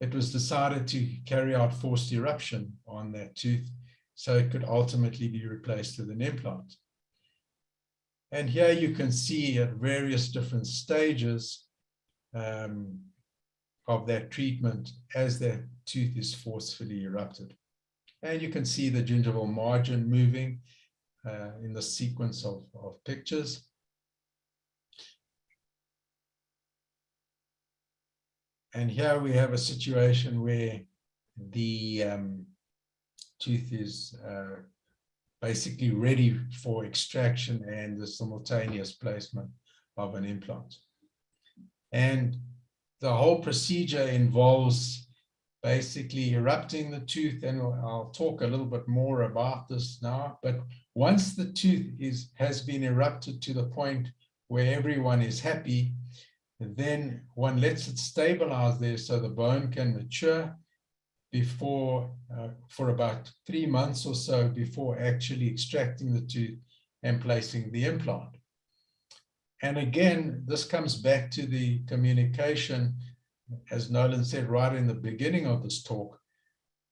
it was decided to carry out forced eruption on that tooth so it could ultimately be replaced with an implant. And here you can see at various different stages of that treatment as the tooth is forcefully erupted. And you can see the gingival margin moving in the sequence of pictures. And here we have a situation where the tooth is basically ready for extraction and the simultaneous placement of an implant. And the whole procedure involves basically erupting the tooth, and I'll talk a little bit more about this now. But once the tooth has been erupted to the point where everyone is happy, then one lets it stabilize there so the bone can mature before, for about 3 months or so before actually extracting the tooth and placing the implant. And again, this comes back to the communication, as Nolan said right in the beginning of this talk.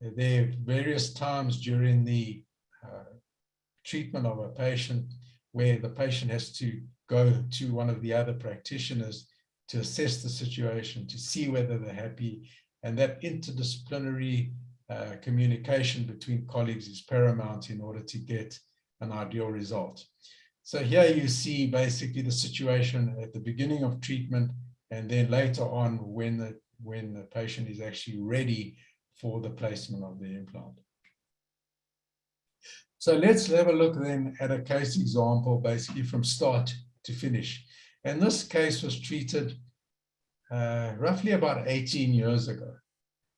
There are various times during the treatment of a patient where the patient has to go to one of the other practitioners to assess the situation, to see whether they're happy. And that interdisciplinary communication between colleagues is paramount in order to get an ideal result. So here you see basically the situation at the beginning of treatment, and then later on when the patient is actually ready for the placement of the implant. So let's have a look then at a case example, basically from start to finish. And this case was treated roughly about 18 years ago.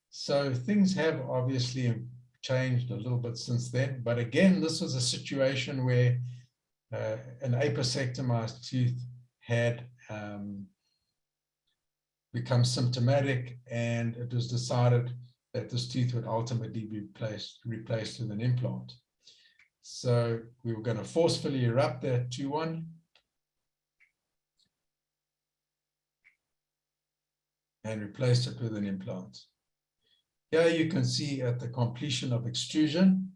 So things have obviously changed a little bit since then. But again, this was a situation where an apoplectomized tooth had become symptomatic, and it was decided that this tooth would ultimately be replaced with an implant. So we were going to forcefully erupt that 2-1. And replace it with an implant. Here you can see at the completion of extrusion,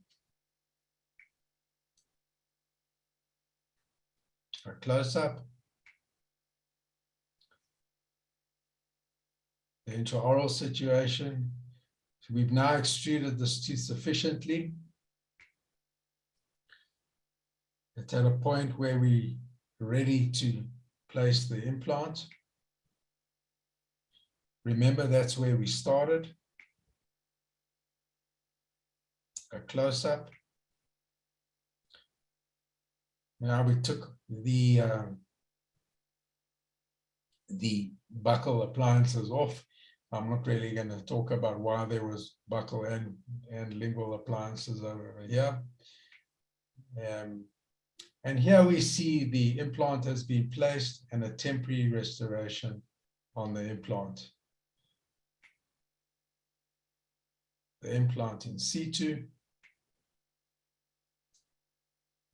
a close-up, the intraoral situation. So we've now extruded this tooth sufficiently. It's at a point where we're ready to place the implant. Remember, that's where we started. A close-up. Now we took the buccal appliances off. I'm not really going to talk about why there was buccal and lingual appliances over here. And here we see the implant has been placed and a temporary restoration on the implant. The implant in situ,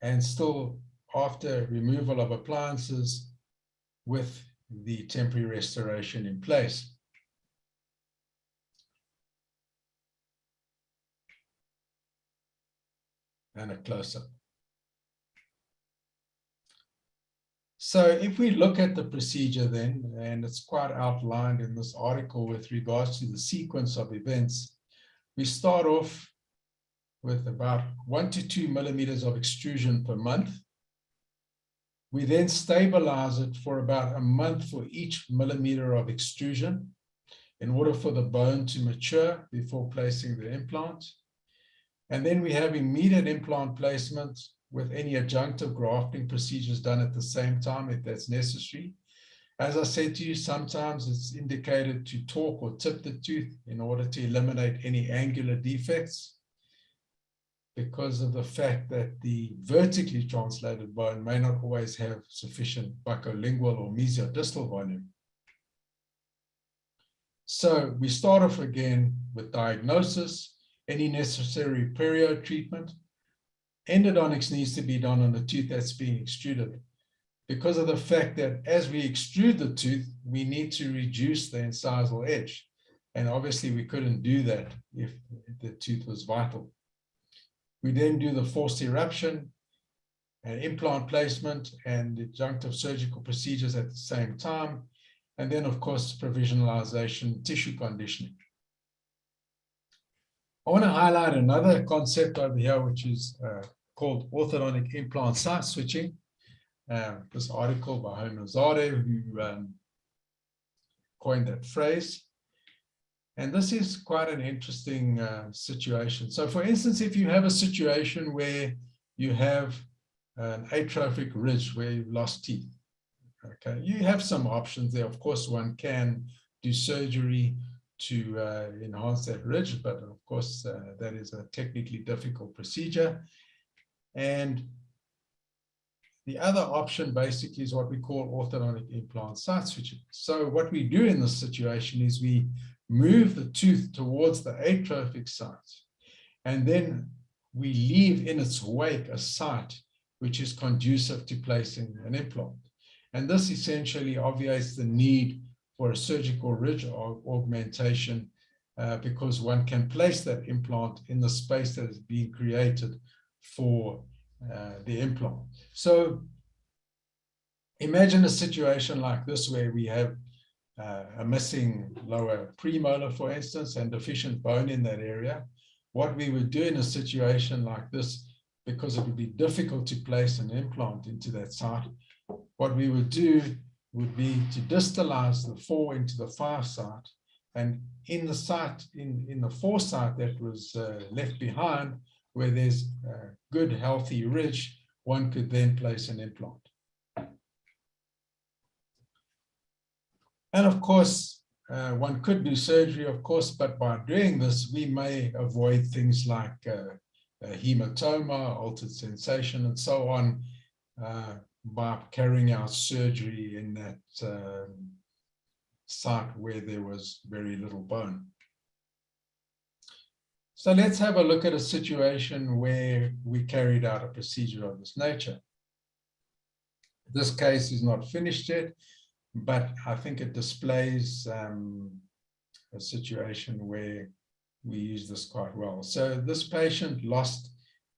and still after removal of appliances with the temporary restoration in place. And a close-up. So if we look at the procedure then, and it's quite outlined in this article with regards to the sequence of events, we start off with about 1 to 2 millimeters of extrusion per month. We then stabilize it for about a month for each millimeter of extrusion in order for the bone to mature before placing the implant. And then we have immediate implant placement with any adjunctive grafting procedures done at the same time if that's necessary. As I said to you, sometimes it's indicated to torque or tip the tooth in order to eliminate any angular defects, because of the fact that the vertically translated bone may not always have sufficient buccolingual or mesiodistal volume. So we start off again with diagnosis, any necessary perio treatment. Endodontics needs to be done on the tooth that's being extruded, because of the fact that as we extrude the tooth, we need to reduce the incisal edge. And obviously we couldn't do that if the tooth was vital. We then do the forced eruption and implant placement and adjunctive surgical procedures at the same time. And then, of course, provisionalization, tissue conditioning. I want to highlight another concept over here, which is called orthodontic implant site switching. This article by Wertheimer Dr. Naidoo, who coined that phrase. And this is quite an interesting situation. So for instance, if you have a situation where you have an atrophic ridge where you've lost teeth, okay, you have some options there. Of course, one can do surgery to enhance that ridge, but of course, that is a technically difficult procedure. And the other option basically is what we call orthodontic implant site switching. So what we do in this situation is we move the tooth towards the atrophic site, and then we leave in its wake a site which is conducive to placing an implant. And this essentially obviates the need for a surgical ridge augmentation because one can place that implant in the space that is being created for the implant. So imagine a situation like this where we have a missing lower premolar, for instance, and deficient bone in that area. What we would do in a situation like this, because it would be difficult to place an implant into that site, what we would do would be to distalize the 4 into the 5 site, and in the site, in the 4 site that was left behind, where there's a good healthy ridge, one could then place an implant. And of course, one could do surgery, of course, but by doing this, we may avoid things like hematoma, altered sensation, and so on, by carrying out surgery in that site where there was very little bone. So let's have a look at a situation where we carried out a procedure of this nature. This case is not finished yet, but I think it displays a situation where we use this quite well. So this patient lost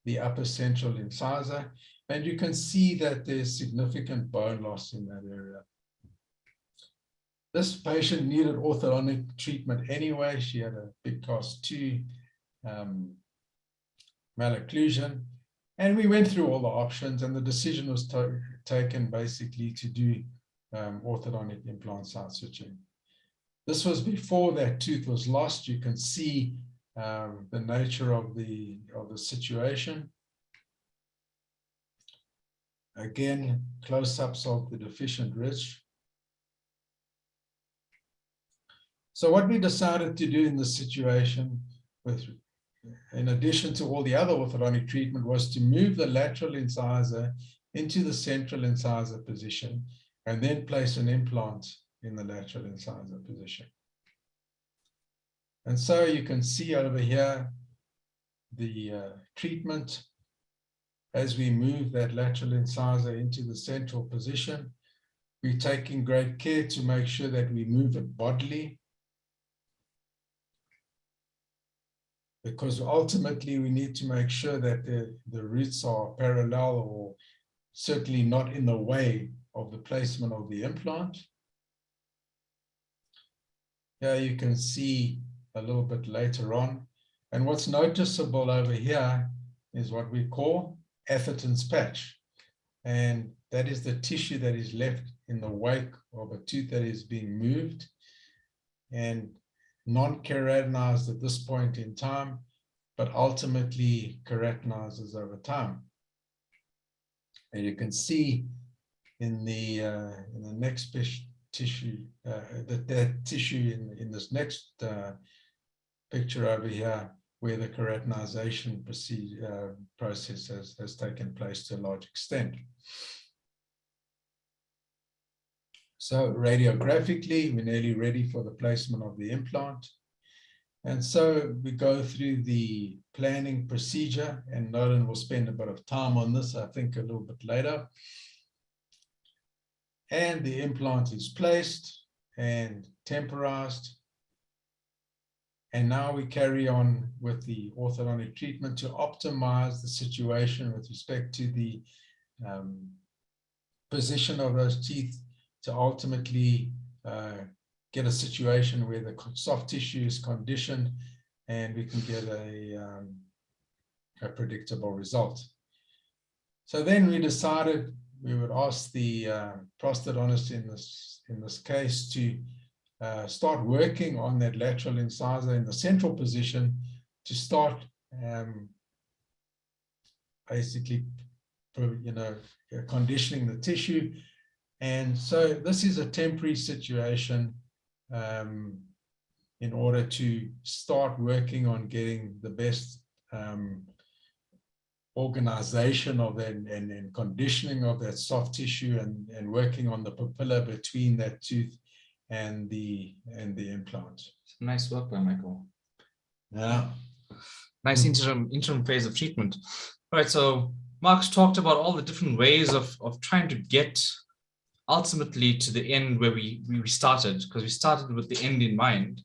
the upper central incisor, and you can see that there's significant bone loss in that area. This patient needed orthodontic treatment anyway. She had a big class 2 malocclusion, and we went through all the options, and the decision was taken basically to do orthodontic implant site switching. This was before that tooth was lost. You can see the nature of the situation. Again, close-ups of the deficient ridge. So what we decided to do in this situation, in addition to all the other orthodontic treatment, was to move the lateral incisor into the central incisor position and then place an implant in the lateral incisor position. And so you can see over here the treatment as we move that lateral incisor into the central position. We're taking great care to make sure that we move it bodily, because ultimately we need to make sure that the roots are parallel or certainly not in the way of the placement of the implant. Here you can see a little bit later on. And what's noticeable over here is what we call Atherton's patch. And that is the tissue that is left in the wake of a tooth that is being moved and non-keratinized at this point in time, but ultimately keratinizes over time. And you can see in the next tissue, that tissue in this next picture over here, where the keratinization process has taken place to a large extent. So radiographically, we're nearly ready for the placement of the implant. And so we go through the planning procedure, and Nolan will spend a bit of time on this, I think, a little bit later. And the implant is placed and temporized. And now we carry on with the orthodontic treatment to optimize the situation with respect to the position of those teeth, to ultimately get a situation where the soft tissue is conditioned and we can get a predictable result. So then we decided we would ask the prosthodontist in this case to start working on that lateral incisor in the central position to start basically, conditioning the tissue. And so this is a temporary situation in order to start working on getting the best organization of that and conditioning of that soft tissue and working on the papilla between that tooth and the implant. Nice work by Michael. Yeah. Nice interim phase of treatment. All right, so Mark's talked about all the different ways of trying to get ultimately to the end where we started, because we started with the end in mind.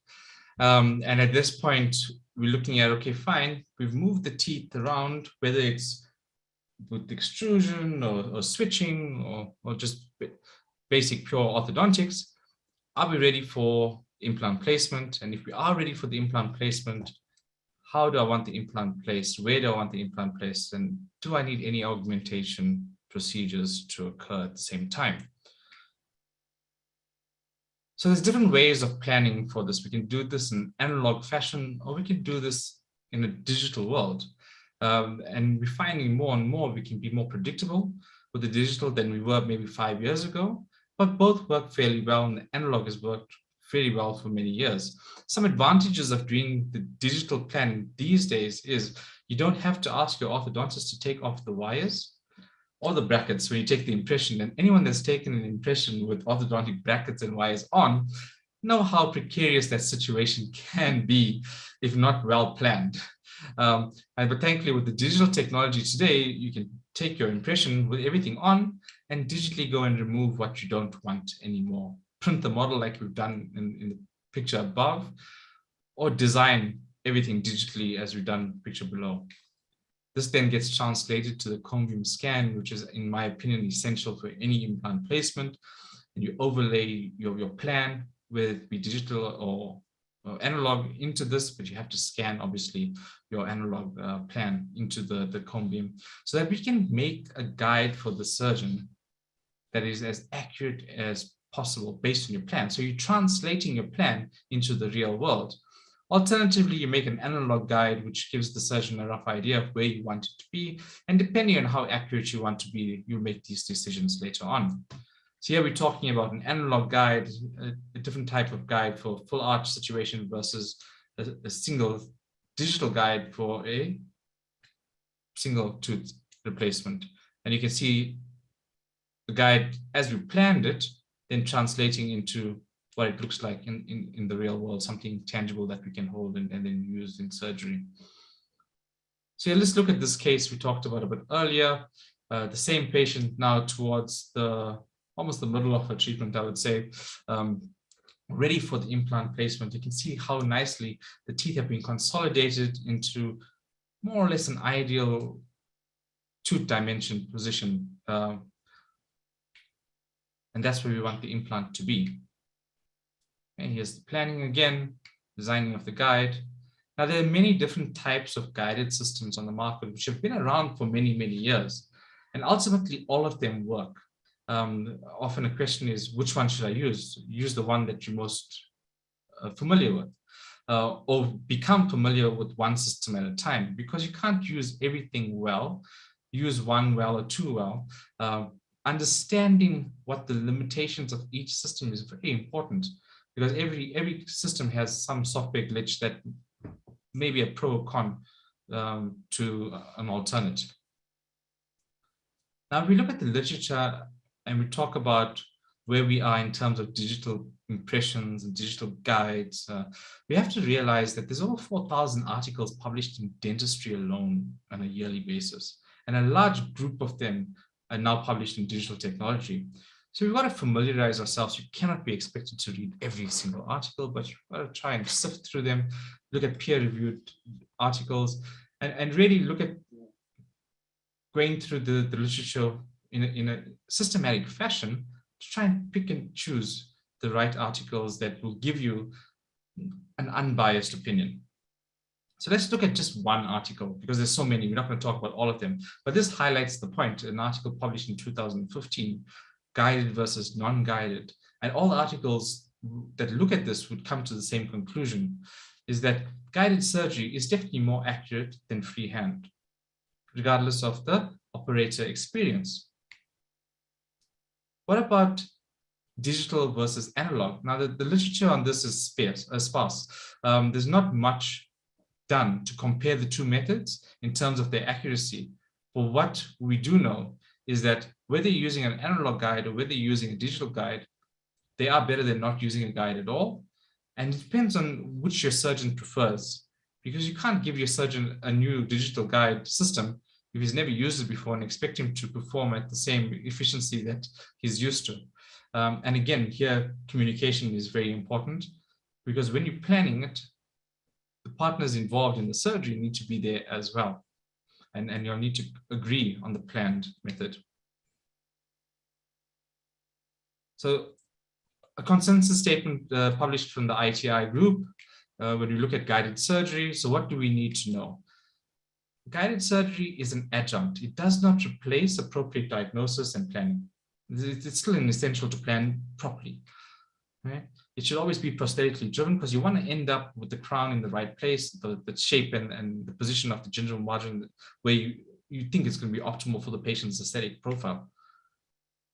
And at this point, we're looking at, okay, fine, we've moved the teeth around, whether it's with extrusion or switching or just basic pure orthodontics. Are we ready for implant placement? And if we are ready for the implant placement, how do I want the implant placed? Where do I want the implant placed? And do I need any augmentation procedures to occur at the same time? So there's different ways of planning for this. We can do this in analog fashion, or we can do this in a digital world. And we're finding more and more we can be more predictable with the digital than we were maybe 5 years ago, but both work fairly well, and the analog has worked very well for many years. Some advantages of doing the digital planning these days is you don't have to ask your orthodontist to take off the wires or the brackets when you take the impression. And anyone that's taken an impression with orthodontic brackets and wires on know how precarious that situation can be if not well planned. But thankfully with the digital technology today, you can take your impression with everything on and digitally go and remove what you don't want anymore. Print the model like we've done in the picture above, or design everything digitally as we've done picture below. This then gets translated to the cone beam scan, which is, in my opinion, essential for any implant placement. And you overlay your plan, whether it be digital or analog, into this, but you have to scan, obviously, your analog plan into the cone beam so that we can make a guide for the surgeon that is as accurate as possible based on your plan. So you're translating your plan into the real world. Alternatively, you make an analog guide, which gives the surgeon a rough idea of where you want it to be. And depending on how accurate you want to be, you make these decisions later on. So here we're talking about an analog guide, a different type of guide for a full arch situation versus a single digital guide for a single tooth replacement. And you can see the guide as we planned it, then translating into what it looks like in the real world, something tangible that we can hold and then use in surgery. So yeah, let's look at this case we talked about a bit earlier. The same patient now towards almost the middle of her treatment, I would say, ready for the implant placement. You can see how nicely the teeth have been consolidated into more or less an ideal tooth dimension position. And that's where we want the implant to be. And here's the planning again, designing of the guide. Now, there are many different types of guided systems on the market, which have been around for many, many years. And ultimately, all of them work. Often a question is, which one should I use? Use the one that you're most familiar with, or become familiar with one system at a time, because you can't use everything well, use one well or two well. Understanding what the limitations of each system is very important, because every system has some software glitch that may be a pro or con to an alternative. Now, if we look at the literature and we talk about where we are in terms of digital impressions and digital guides, we have to realize that there's over 4,000 articles published in dentistry alone on a yearly basis, and a large group of them are now published in digital technology. So we've got to familiarize ourselves. You cannot be expected to read every single article, but you've got to try and sift through them, look at peer-reviewed articles, and really look at going through the literature in a systematic fashion to try and pick and choose the right articles that will give you an unbiased opinion. So let's look at just one article, because there's so many. We're not going to talk about all of them, but this highlights the point. An article published in 2015, guided versus non-guided. And all the articles that look at this would come to the same conclusion, is that guided surgery is definitely more accurate than freehand, regardless of the operator experience. What about digital versus analog? Now, the literature on this is sparse. There's not much done to compare the two methods in terms of their accuracy. But what we do know is that whether you're using an analog guide or whether you're using a digital guide, they are better than not using a guide at all. And it depends on which your surgeon prefers, because you can't give your surgeon a new digital guide system if he's never used it before and expect him to perform at the same efficiency that he's used to. And again, here, communication is very important, because when you're planning it, the partners involved in the surgery need to be there as well. And you'll need to agree on the planned method. So a consensus statement published from the ITI group, when we look at guided surgery. So what do we need to know? Guided surgery is an adjunct. It does not replace appropriate diagnosis and planning. It's still essential to plan properly. Right? It should always be prosthetically driven, because you want to end up with the crown in the right place, the shape and the position of the gingival margin where you think it's going to be optimal for the patient's aesthetic profile.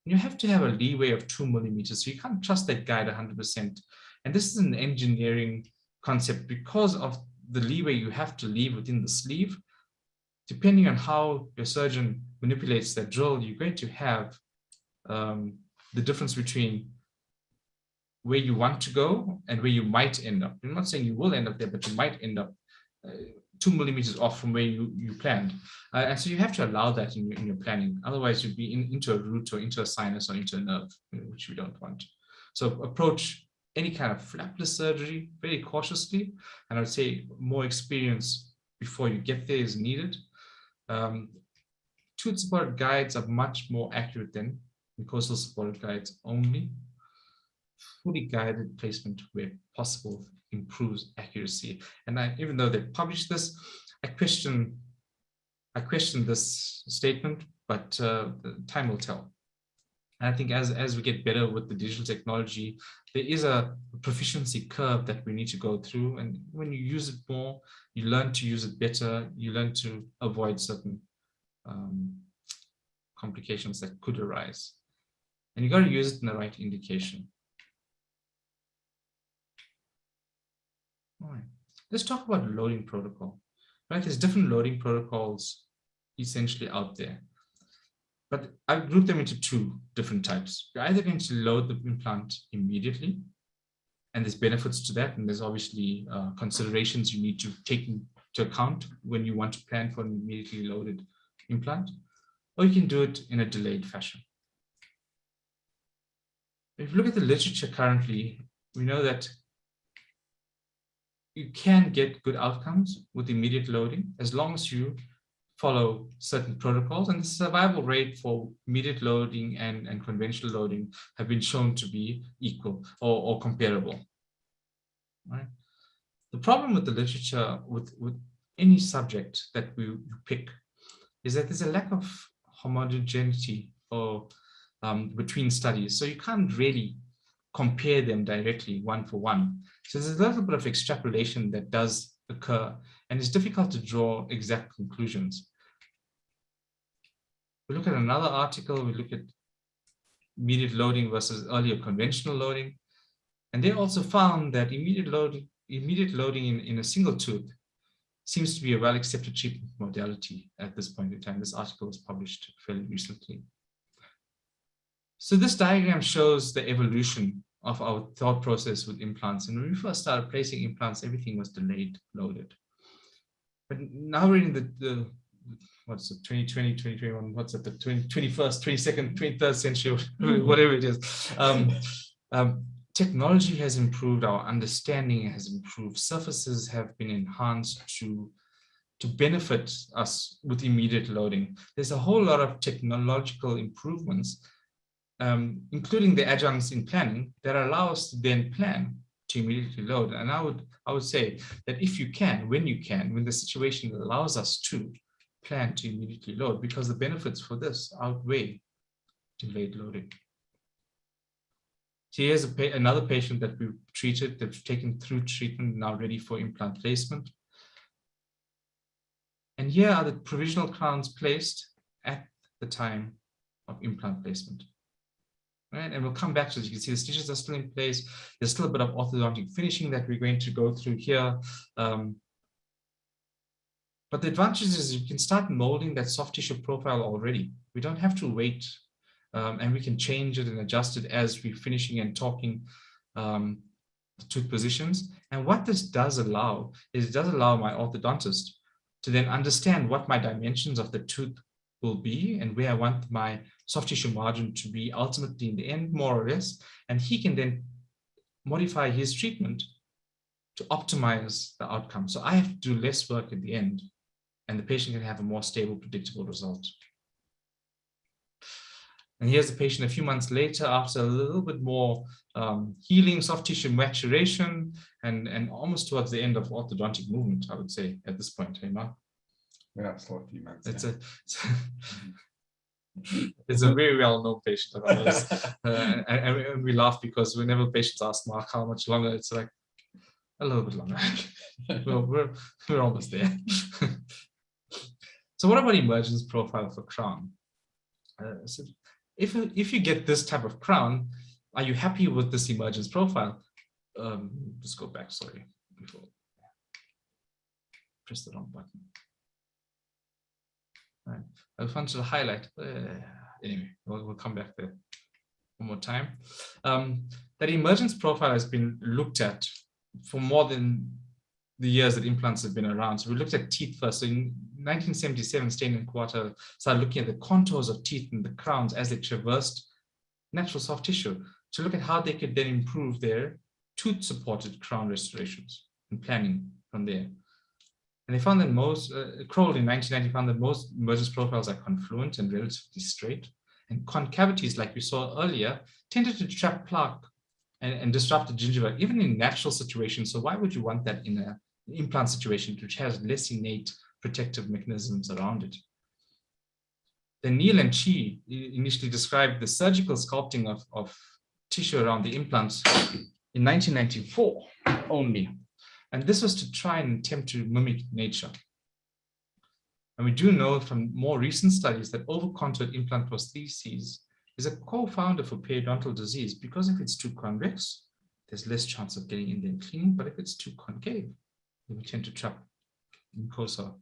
You have to have a leeway of 2 millimeters, so you can't trust that guide 100%. And this is an engineering concept because of the leeway you have to leave within the sleeve. Depending on how your surgeon manipulates that drill, you're going to have the difference between where you want to go and where you might end up. I'm not saying you will end up there, but you might end up 2 millimeters off from where you planned. And so you have to allow that in your planning. Otherwise, you'd be into a root or into a sinus or into a nerve, which we don't want. So approach any kind of flapless surgery very cautiously. And I would say more experience before you get there is needed. Tooth supported guides are much more accurate than mucosal supported guides only. Fully guided placement where possible improves accuracy. And even though they published this, I question this statement, but time will tell. And I think as we get better with the digital technology, there is a proficiency curve that we need to go through. And when you use it more, you learn to use it better. You learn to avoid certain complications that could arise. And you got to use it in the right indication. All right, let's talk about loading protocol. Right, there's different loading protocols essentially out there, but I've grouped them into two different types. You're either going to load the implant immediately, and there's benefits to that, and there's obviously considerations you need to take into account when you want to plan for an immediately loaded implant, or you can do it in a delayed fashion. If you look at the literature currently, we know that you can get good outcomes with immediate loading as long as you follow certain protocols, and the survival rate for immediate loading and conventional loading have been shown to be equal or comparable. Right? The problem with the literature with any subject that we pick is that there's a lack of homogeneity or between studies, so you can't really compare them directly one for one. So there's a little bit of extrapolation that does occur, and it's difficult to draw exact conclusions. We look at another article, we look at immediate loading versus earlier conventional loading, and they also found that immediate loading in a single tooth seems to be a well-accepted treatment modality at this point in time. This article was published fairly recently. So this diagram shows the evolution of our thought process with implants. And when we first started placing implants, everything was delayed, loaded. But now we're in the what's it, 2020, 2021, what's it, the 21st, 22nd, 23rd century, whatever it is. Technology has improved, our understanding has improved, surfaces have been enhanced to benefit us with immediate loading. There's a whole lot of technological improvements, including the adjuncts in planning, that allow us to then plan to immediately load. And I would say that if you can, when the situation allows us to plan to immediately load, because the benefits for this outweigh delayed loading. Here's another patient that we treated, that's taken through treatment, now ready for implant placement. And here are the provisional crowns placed at the time of implant placement. Right? And we'll come back to this. You can see the stitches are still in place. There's still a bit of orthodontic finishing that we're going to go through here. But the advantage is you can start molding that soft tissue profile already. We don't have to wait, and we can change it and adjust it as we're finishing and talking the tooth positions. And what this does allow is it does allow my orthodontist to then understand what my dimensions of the tooth will be and where I want my soft tissue margin to be ultimately in the end, more or less. And he can then modify his treatment to optimize the outcome. So I have to do less work at the end, and the patient can have a more stable, predictable result. And here's the patient a few months later after a little bit more healing, soft tissue maturation, and almost towards the end of orthodontic movement, I would say, at this point, hey, Mark? Yeah, it's like a few months. It's a very well-known patient of ours. And we laugh because whenever patients ask Mark how much longer, it's like a little bit longer. we're almost there. So what about emergence profile for crown? So if you get this type of crown, are you happy with this emergence profile? Let's go back, sorry. Before. Press the wrong button. All right. I want to highlight. Anyway, we'll come back there one more time. That emergence profile has been looked at for more than the years that implants have been around. So we looked at teeth first. So in 1977, Stain and Quarter started looking at the contours of teeth and the crowns as they traversed natural soft tissue to look at how they could then improve their tooth-supported crown restorations and planning from there. And they found that most, Kroll in 1990 found that most emergence profiles are confluent and relatively straight. And concavities, like we saw earlier, tended to trap plaque and disrupt the gingiva, even in natural situations. So why would you want that in an implant situation, which has less innate protective mechanisms around it? Then Neal and Chi initially described the surgical sculpting of tissue around the implants in 1994 only. And this was to try and attempt to mimic nature. And we do know from more recent studies that over-contoured implant prostheses is a co-founder for periodontal disease, because if it's too convex, there's less chance of getting in there and cleaning. But if it's too concave, we tend to trap mucosa,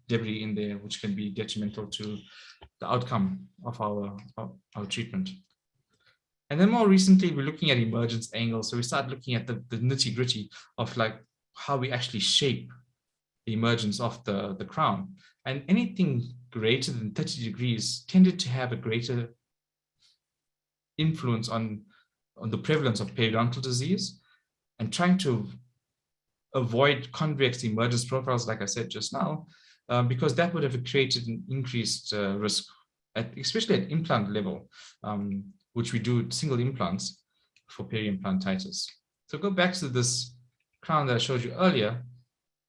debris in there, which can be detrimental to the outcome of our treatment. And then more recently, we're looking at emergence angles. So we start looking at the nitty-gritty of like how we actually shape the emergence of the crown. And anything greater than 30 degrees tended to have a greater influence on the prevalence of periodontal disease, and trying to avoid convex emergence profiles, like I said just now, because that would have created an increased risk, especially at implant level, which we do single implants for peri-implantitis. So go back to this crown that I showed you earlier.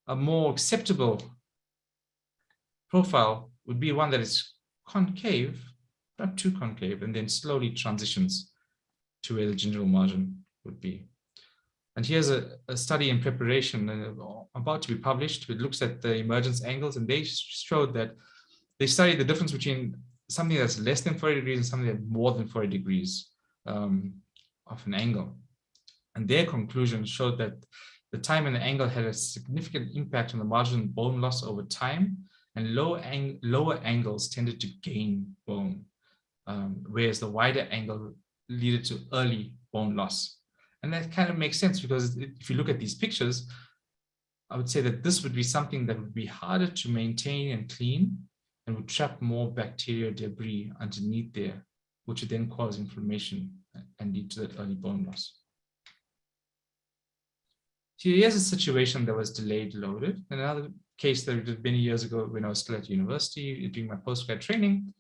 A more acceptable profile would be one that is concave, not too concave, and then slowly transitions to where the gingival margin would be. And here's a study in preparation about to be published. It looks at the emergence angles, and they showed that they studied the difference between something that's less than 40 degrees and something that's more than 40 degrees of an angle. And their conclusion showed that the time and the angle had a significant impact on the marginal bone loss over time, and lower angles tended to gain bone, whereas the wider angle led to early bone loss. And that kind of makes sense, because if you look at these pictures, I would say that this would be something that would be harder to maintain and clean, and would trap more bacterial debris underneath there, which would then cause inflammation and lead to that early bone loss. So here's a situation that was delayed loaded. Another case that we did many years ago when I was still at university doing my postgrad training.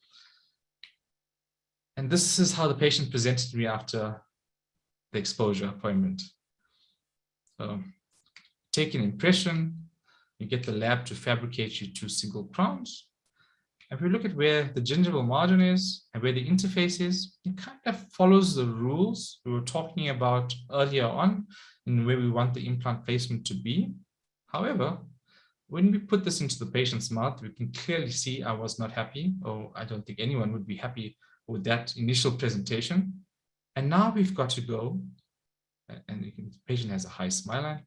And this is how the patient presented to me after the exposure appointment. So take an impression, you get the lab to fabricate you 2 single crowns. If we look at where the gingival margin is and where the interface is, it kind of follows the rules we were talking about earlier on in where we want the implant placement to be. However, when we put this into the patient's mouth, we can clearly see I was not happy, or I don't think anyone would be happy with that initial presentation. And now we've got to go, and the patient has a high smile line.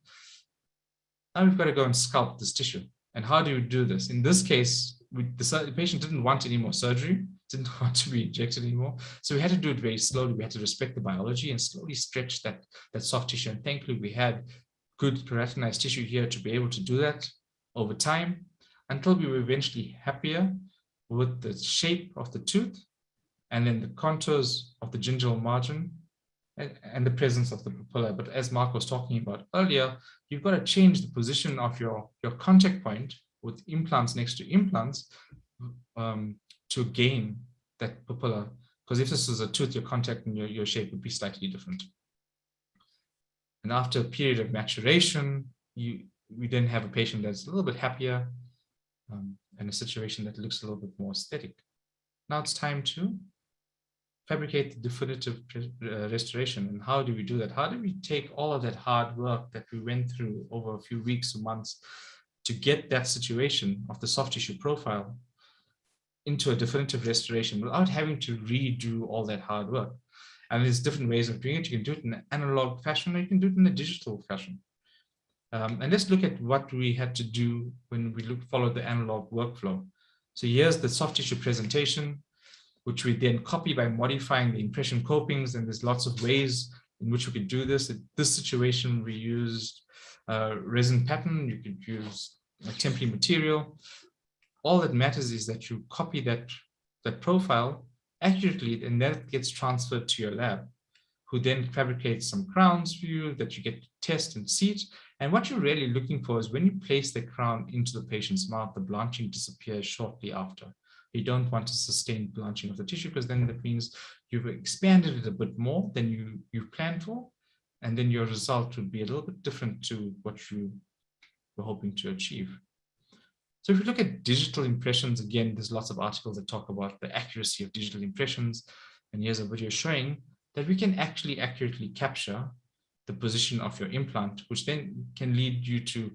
Now we've got to go and sculpt this tissue. And how do you do this? In this case, the patient didn't want any more surgery, didn't want to be injected anymore. So we had to do it very slowly. We had to respect the biology and slowly stretch that soft tissue. And thankfully, we had good keratinized tissue here to be able to do that over time until we were eventually happier with the shape of the tooth and then the contours of the gingival margin and the presence of the papilla. But as Mark was talking about earlier, you've got to change the position of your contact point with implants next to implants to gain that papilla. Because if this is a tooth, your contact and your shape would be slightly different. And after a period of maturation, we then have a patient that's a little bit happier and a situation that looks a little bit more aesthetic. Now it's time to fabricate the definitive restoration. And how do we do that? How do we take all of that hard work that we went through over a few weeks or months to get that situation of the soft tissue profile into a definitive restoration without having to redo all that hard work? And there's different ways of doing it. You can do it in an analog fashion, or you can do it in a digital fashion. And let's look at what we had to do when we followed the analog workflow. So here's the soft tissue presentation, which we then copy by modifying the impression copings. And there's lots of ways in which we could do this. In this situation, we used resin pattern. You could use a temporary material. All that matters is that you copy that profile accurately, and that gets transferred to your lab, who then fabricates some crowns for you that you get to test and seat. And what you're really looking for is when you place the crown into the patient's mouth, the blanching disappears shortly after. You don't want to sustain blanching of the tissue, because then that means you've expanded it a bit more than you planned for. And then your result would be a little bit different to what you were hoping to achieve. So if you look at digital impressions, again, there's lots of articles that talk about the accuracy of digital impressions. And here's a video showing that we can actually accurately capture the position of your implant, which then can lead you to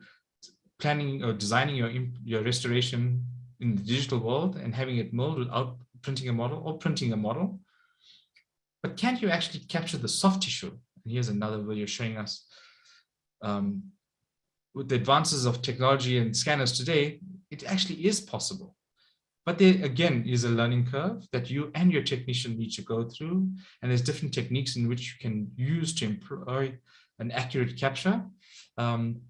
planning or designing your restoration in the digital world and having it molded without printing a model or printing a model. But can you actually capture the soft tissue? And here's another video showing us with the advances of technology and scanners today, it actually is possible. But there, again, is a learning curve that you and your technician need to go through. And there's different techniques in which you can use to employ an accurate capture. And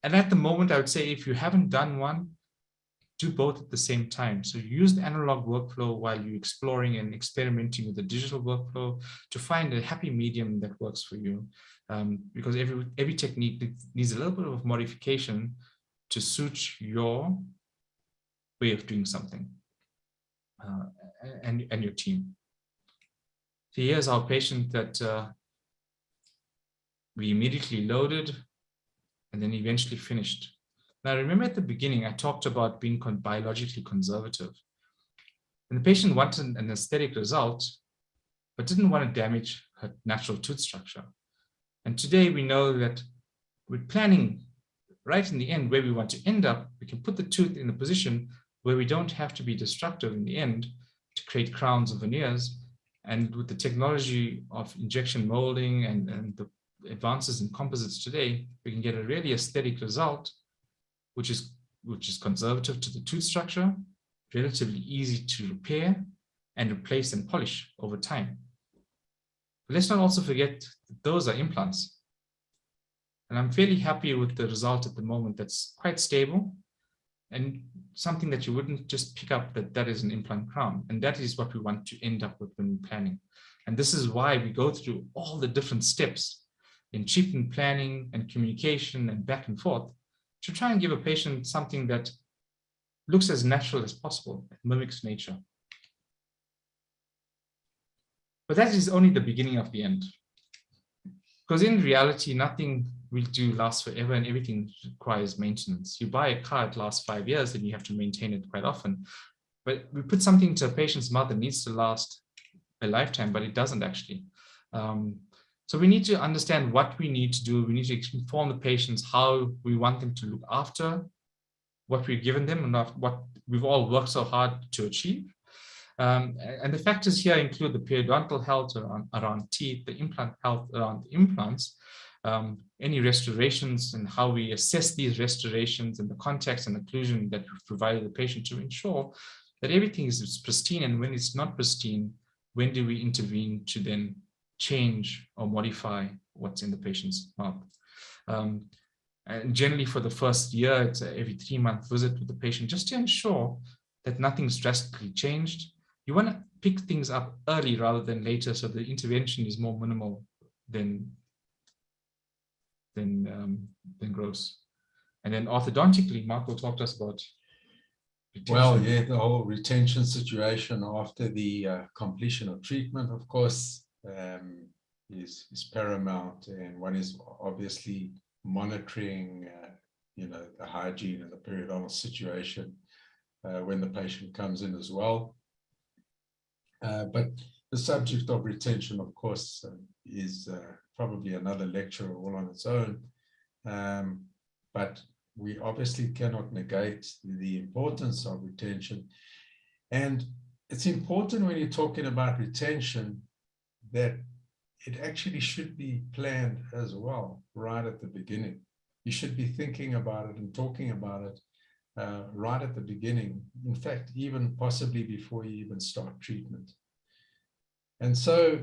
at the moment, I would say if you haven't done one, do both at the same time. So use the analog workflow while you're exploring and experimenting with the digital workflow to find a happy medium that works for you. Because every technique needs a little bit of modification to suit your way of doing something and your team. So here's our patient that we immediately loaded and then eventually finished. Now, remember at the beginning, I talked about being biologically conservative. And the patient wanted an aesthetic result, but didn't want to damage her natural tooth structure. And today we know that with planning right in the end where we want to end up, we can put the tooth in a position where we don't have to be destructive in the end to create crowns or veneers. And with the technology of injection molding and the advances in composites today, we can get a really aesthetic result, which is conservative to the tooth structure, relatively easy to repair and replace and polish over time. But let's not also forget that those are implants. And I'm fairly happy with the result at the moment. That's quite stable and something that you wouldn't just pick up that is an implant crown. And that is what we want to end up with when we're planning. And this is why we go through all the different steps in treatment planning and communication and back and forth to try and give a patient something that looks as natural as possible, it mimics nature. But that is only the beginning of the end. Because in reality, nothing will do last forever and everything requires maintenance. You buy a car, it lasts 5 years, and you have to maintain it quite often. But we put something into a patient's mouth that needs to last a lifetime, but it doesn't actually. So we need to understand what we need to do. We need to inform the patients how we want them to look after what we've given them and what we've all worked so hard to achieve. And the factors here include the periodontal health around teeth, the implant health around the implants, any restorations and how we assess these restorations and the context and occlusion that we've provided the patient to ensure that everything is pristine. And when it's not pristine, when do we intervene to then change or modify what's in the patient's mouth? And generally for the first year, it's every 3-month visit with the patient just to ensure that nothing's drastically changed. You want to pick things up early rather than later, so the intervention is more minimal than gross. And then orthodontically, Mark will talk to us about retention. Well, yeah, the whole retention situation after the completion of treatment, of course, is paramount, and one is obviously monitoring, the hygiene and the periodontal situation when the patient comes in as well. But the subject of retention, of course, is probably another lecture all on its own. But we obviously cannot negate the importance of retention. And it's important when you're talking about retention that it actually should be planned as well, right at the beginning. You should be thinking about it and talking about it right at the beginning. In fact, even possibly before you even start treatment. And so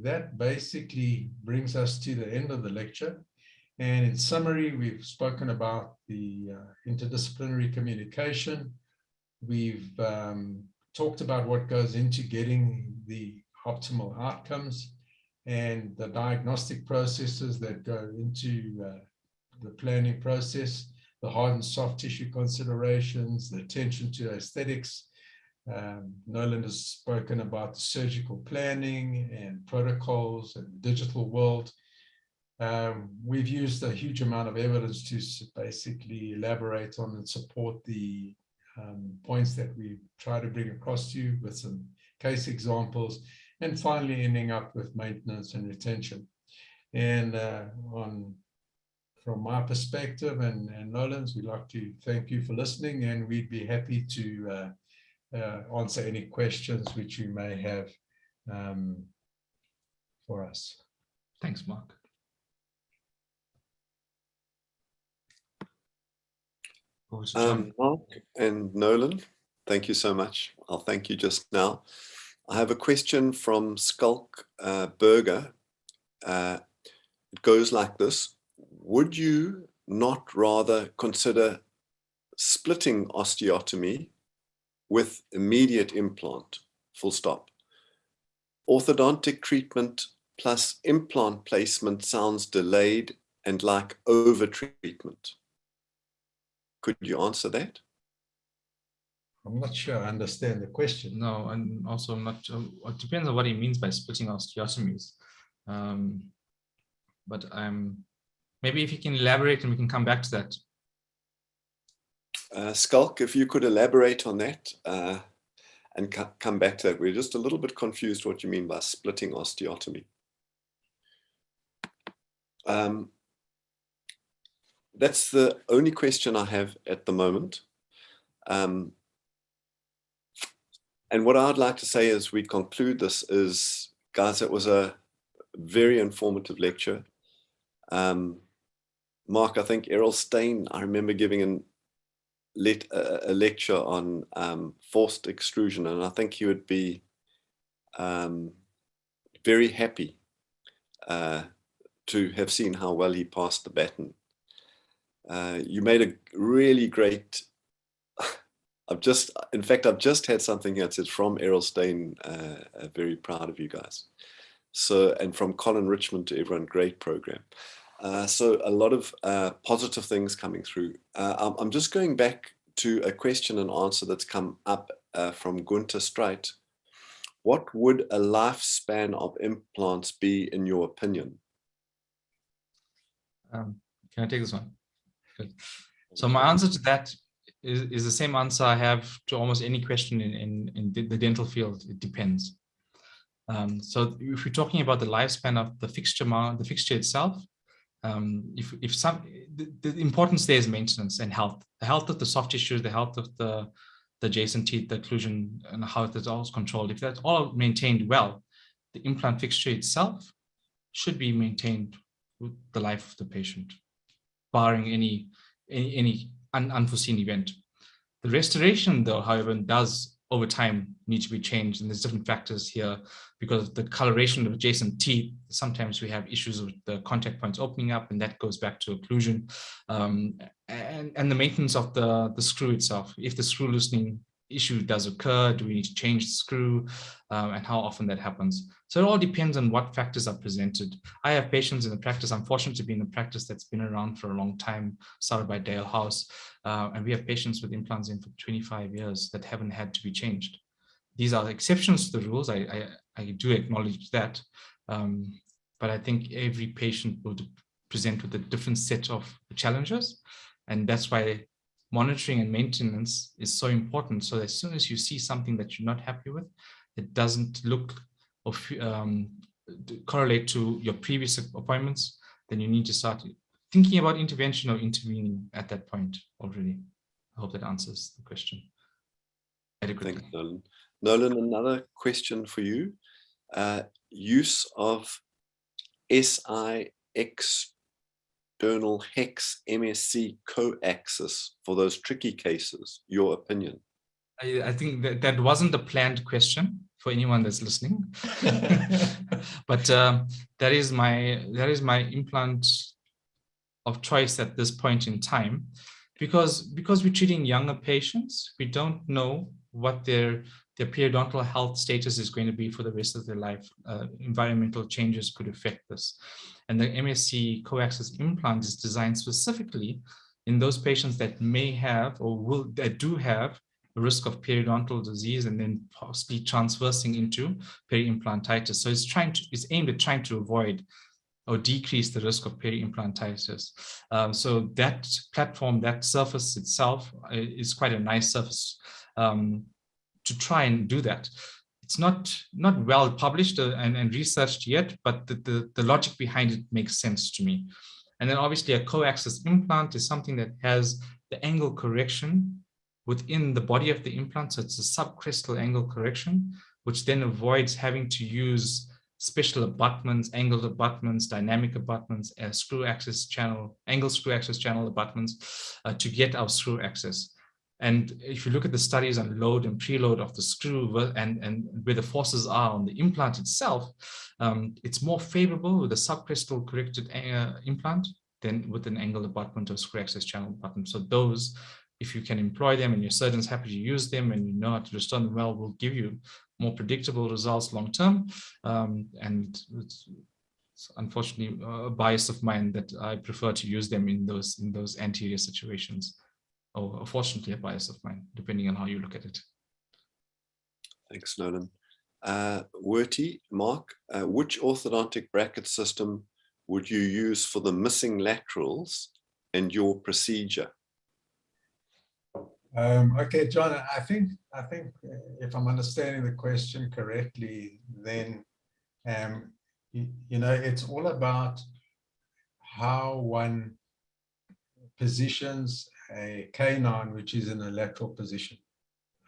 that basically brings us to the end of the lecture. And in summary, we've spoken about the interdisciplinary communication. We've talked about what goes into getting the optimal outcomes and the diagnostic processes that go into the planning process, the hard and soft tissue considerations, the attention to aesthetics. Nolan has spoken about surgical planning and protocols and the digital world. We've used a huge amount of evidence to basically elaborate on and support the points that we try to bring across to you with some case examples, and finally ending up with maintenance and retention. And from my perspective and Nolan's, we'd like to thank you for listening, and we'd be happy to answer any questions which you may have for us. Thanks, Mark. Mark and Nolan, thank you so much. I'll thank you just now. I have a question from Skulk Berger. It goes like this. Would you not rather consider splitting osteotomy with immediate implant, full stop? Orthodontic treatment plus implant placement sounds delayed and like over-treatment. Could you answer that? I'm not sure I understand the question. No, and also I'm not sure. It depends on what he means by splitting osteotomies. But maybe if you can elaborate and we can come back to that. Skulk, if you could elaborate on that and come back to that. We're just a little bit confused what you mean by splitting osteotomy. That's the only question I have at the moment. And what I'd like to say as we conclude this is, guys, it was a very informative lecture. Mark, I think Errol Stein, I remember giving a lecture on forced extrusion, and I think he would be very happy to have seen how well he passed the baton. You made a really great, I've just had something here that says from Errol Stein, very proud of you guys. So, and from Colin Richmond to everyone, great program. So a lot of positive things coming through. I'm just going back to a question and answer that's come up from Gunther Streit. What would a lifespan of implants be in your opinion? Can I take this one? Good. So my answer to that is the same answer I have to almost any question in the dental field. It depends. So if we're talking about the lifespan of the fixture itself, the importance there is maintenance and health. The health of the soft tissues, the health of the adjacent teeth, the occlusion, and how it's all controlled. If that's all maintained well, the implant fixture itself should be maintained with the life of the patient, barring any unforeseen event. The restoration, though, however, does over time need to be changed, and there's different factors here because of the coloration of adjacent teeth. Sometimes we have issues with the contact points opening up, and that goes back to occlusion, and the maintenance of the screw itself. If the screw loosening issue does occur, do we need to change the screw, and how often that happens? So it all depends on what factors are presented. I have patients in the practice. I'm fortunate to be in a practice that's been around for a long time, started by Dale House, and we have patients with implants in for 25 years that haven't had to be changed. These are exceptions to the rules. I do acknowledge that, but I think every patient will present with a different set of challenges, and that's why monitoring and maintenance is so important. So as soon as you see something that you're not happy with, it doesn't look or correlate to your previous appointments, then you need to start thinking about intervention or intervening at that point already. I hope that answers the question adequately. Thanks, Nolan. Nolan, another question for you. Use of SI external hex MSC co-axis for those tricky cases, your opinion? I think that wasn't a planned question for anyone that's listening, but that is my implant of choice at this point in time, because we're treating younger patients. We don't know what their periodontal health status is going to be for the rest of their life. Environmental changes could affect this, and the MSC coaxis implant is designed specifically in those patients that may have or that do have a risk of periodontal disease and then possibly transversing into peri-implantitis. So it's aimed at trying to avoid or decrease the risk of peri-implantitis. So that platform, that surface itself is quite a nice surface to try and do that. It's not well published and researched yet, but the logic behind it makes sense to me. And then obviously a coaxis implant is something that has the angle correction within the body of the implant. So it's a subcrestal angle correction, which then avoids having to use special abutments, angled abutments, dynamic abutments, angle screw axis channel abutments to get our screw axis. And if you look at the studies on load and preload of the screw and where the forces are on the implant itself, it's more favorable with a subcrestal corrected implant than with an angled abutment or screw axis channel abutment. So those, if you can employ them and your surgeon's happy to use them and you know how to restore them well, will give you more predictable results long term. And it's unfortunately a bias of mine that I prefer to use them in those anterior situations. Or fortunately a bias of mine, depending on how you look at it. Thanks, Nolan. Werty, Mark, which orthodontic bracket system would you use for the missing laterals and your procedure? Okay, John, I think if I'm understanding the question correctly, then it's all about how one positions a canine which is in a lateral position.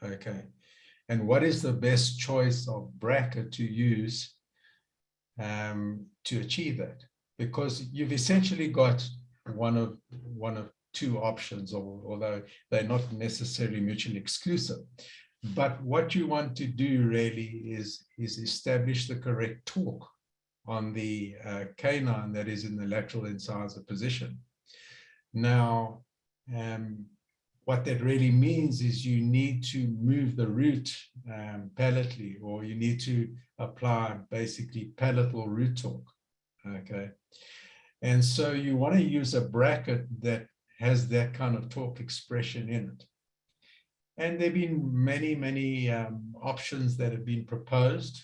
Okay, and what is the best choice of bracket to use to achieve that? Because you've essentially got one of two options, although they're not necessarily mutually exclusive. But what you want to do really is establish the correct torque on the canine that is in the lateral incisor position. Now, what that really means is you need to move the root palatally, or you need to apply basically palatal root torque. Okay, and so you want to use a bracket that has that kind of torque expression in it. And there have been many options that have been proposed.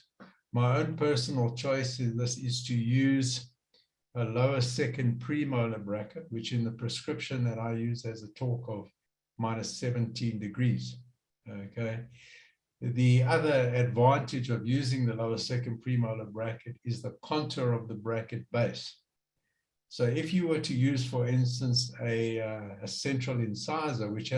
My own personal choice is to use a lower second premolar bracket, which in the prescription that I use has a torque of minus 17 degrees. Okay. The other advantage of using the lower second premolar bracket is the contour of the bracket base. So if you were to use, for instance, a central incisor, which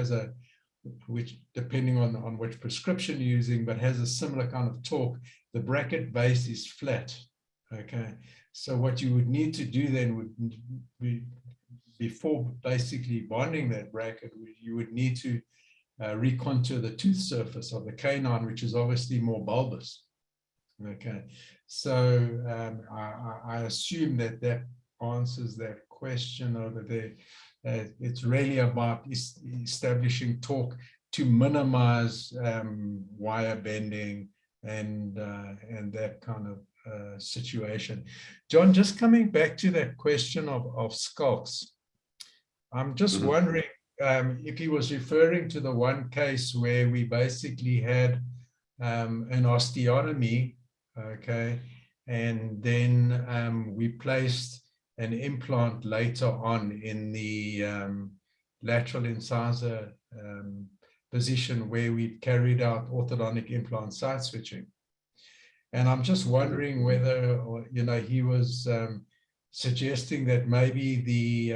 depending on which prescription you're using, but has a similar kind of torque, the bracket base is flat. Okay. So what you would need to do then would be, before basically bonding that bracket, you would need to recontour the tooth surface of the canine, which is obviously more bulbous. Okay, so I assume that answers that question over there. It's really about establishing torque to minimize wire bending and that kind of situation. John, just coming back to that question of skulks, I'm just wondering if he was referring to the one case where we basically had an osteotomy, okay, and then we placed an implant later on in the lateral incisor position where we carried out orthodontic implant site switching. And I'm just wondering whether, you know, he was suggesting that maybe the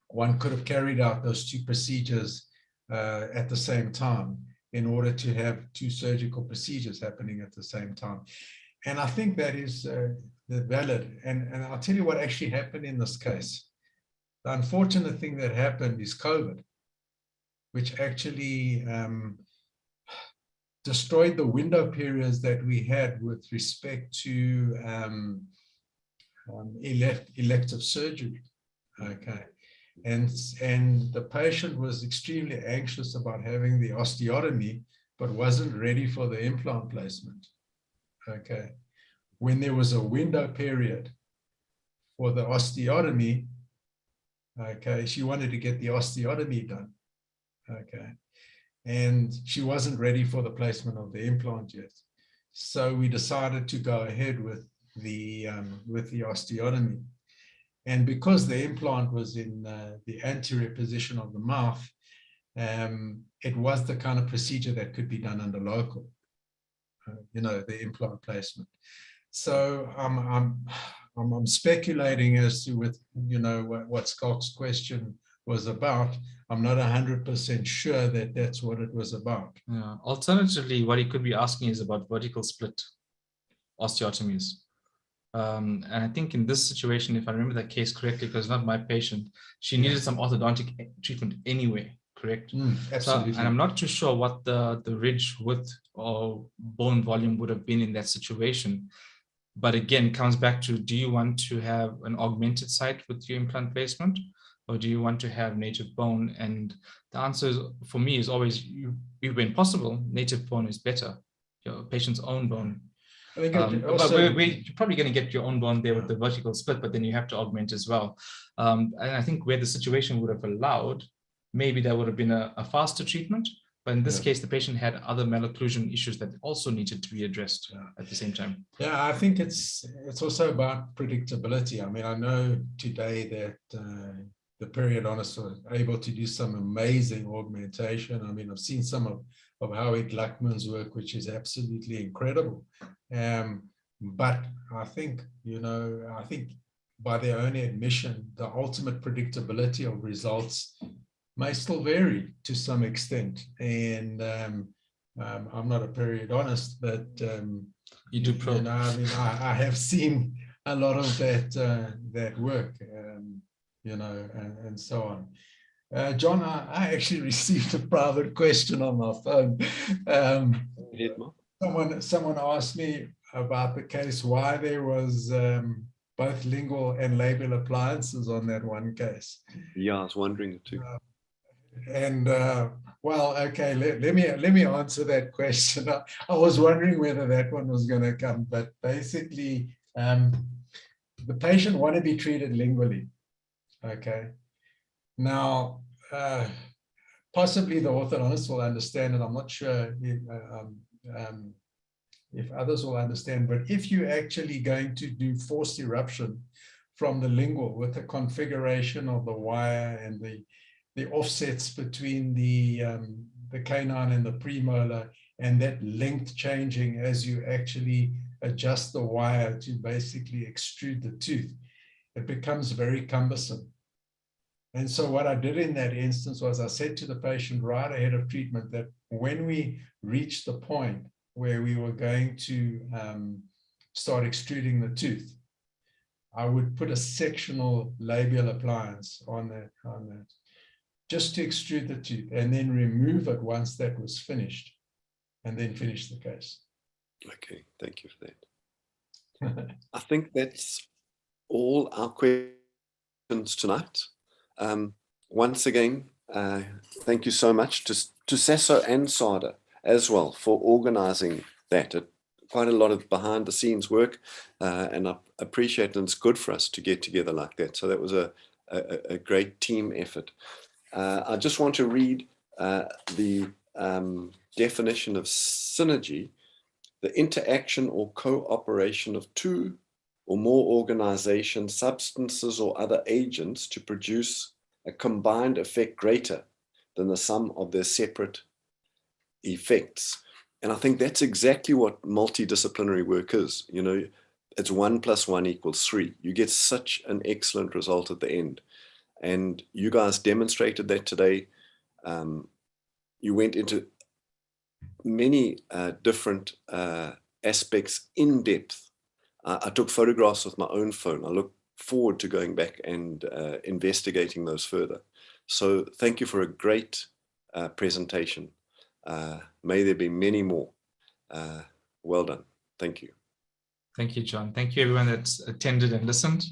one could have carried out those two procedures at the same time in order to have two surgical procedures happening at the same time. And I think that is valid. And I'll tell you what actually happened in this case. The unfortunate thing that happened is COVID, which actually destroyed the window periods that we had with respect to elective surgery. Okay. And the patient was extremely anxious about having the osteotomy, but wasn't ready for the implant placement. Okay. When there was a window period for the osteotomy, okay, she wanted to get the osteotomy done. Okay. And she wasn't ready for the placement of the implant yet. So we decided to go ahead with the osteotomy. And because the implant was in the anterior position of the mouth, it was the kind of procedure that could be done under local, you know, the implant placement. So I'm speculating as to with, you know, what Scott's question was about. I'm not 100% sure that that's what it was about. Yeah. Alternatively, what he could be asking is about vertical split osteotomies. And I think in this situation, if I remember that case correctly, because not my patient, she needed some orthodontic treatment anyway, correct? Absolutely. So, and I'm not too sure what the ridge width or bone volume would have been in that situation. But again, it comes back to, do you want to have an augmented site with your implant placement, or do you want to have native bone? And the answer is, for me, is always, when possible, native bone is better, your patient's own bone. I think but you're probably going to get your own bone there with the vertical split, but then you have to augment as well. And I think where the situation would have allowed, maybe there would have been a faster treatment. But in this case, the patient had other malocclusion issues that also needed to be addressed at the same time. Yeah, I think it's also about predictability. I mean, I know today that the periodontists are able to do some amazing augmentation. I mean, I've seen some of Howie Gluckman's work, which is absolutely incredible. But I think, you know, I think by their own admission, the ultimate predictability of results may still vary to some extent. And I'm not a periodontist, but you do probe. You know, I mean, I have seen a lot of that work, you know, and so on. John, I actually received a private question on my phone. Someone asked me about the case, why there was both lingual and labial appliances on that one case. Yeah, I was wondering it too. Well, okay, let me answer that question. I was wondering whether that one was going to come, but basically, the patient wanted to be treated lingually. Okay. Now, possibly the orthodontist will understand it. I'm not sure. if others will understand, but if you're actually going to do forced eruption from the lingual with the configuration of the wire and the offsets between the canine and the premolar, and that length changing as you actually adjust the wire to basically extrude the tooth, it becomes very cumbersome. And so what I did in that instance was I said to the patient right ahead of treatment that when we reached the point where we were going to start extruding the tooth, I would put a sectional labial appliance on that, just to extrude the tooth, and then remove it once that was finished, and then finish the case. Okay, thank you for that. I think that's all our questions tonight. Once again, thank you so much to SASO and SADA as well for organizing that. Quite a lot of behind the scenes work, and I appreciate it, and it's good for us to get together like that. So that was a great team effort. I just want to read the definition of synergy: the interaction or cooperation of two or more organizations, substances, or other agents to produce a combined effect greater than the sum of their separate effects. And I think that's exactly what multidisciplinary work is. You know, it's 1 + 1 = 3. You get such an excellent result at the end. And you guys demonstrated that today. You went into many different aspects in depth. I took photographs with my own phone. I look forward to going back and investigating those further. So thank you for a great presentation. May there be many more. Well done. Thank you. Thank you, John. Thank you, everyone that's attended and listened.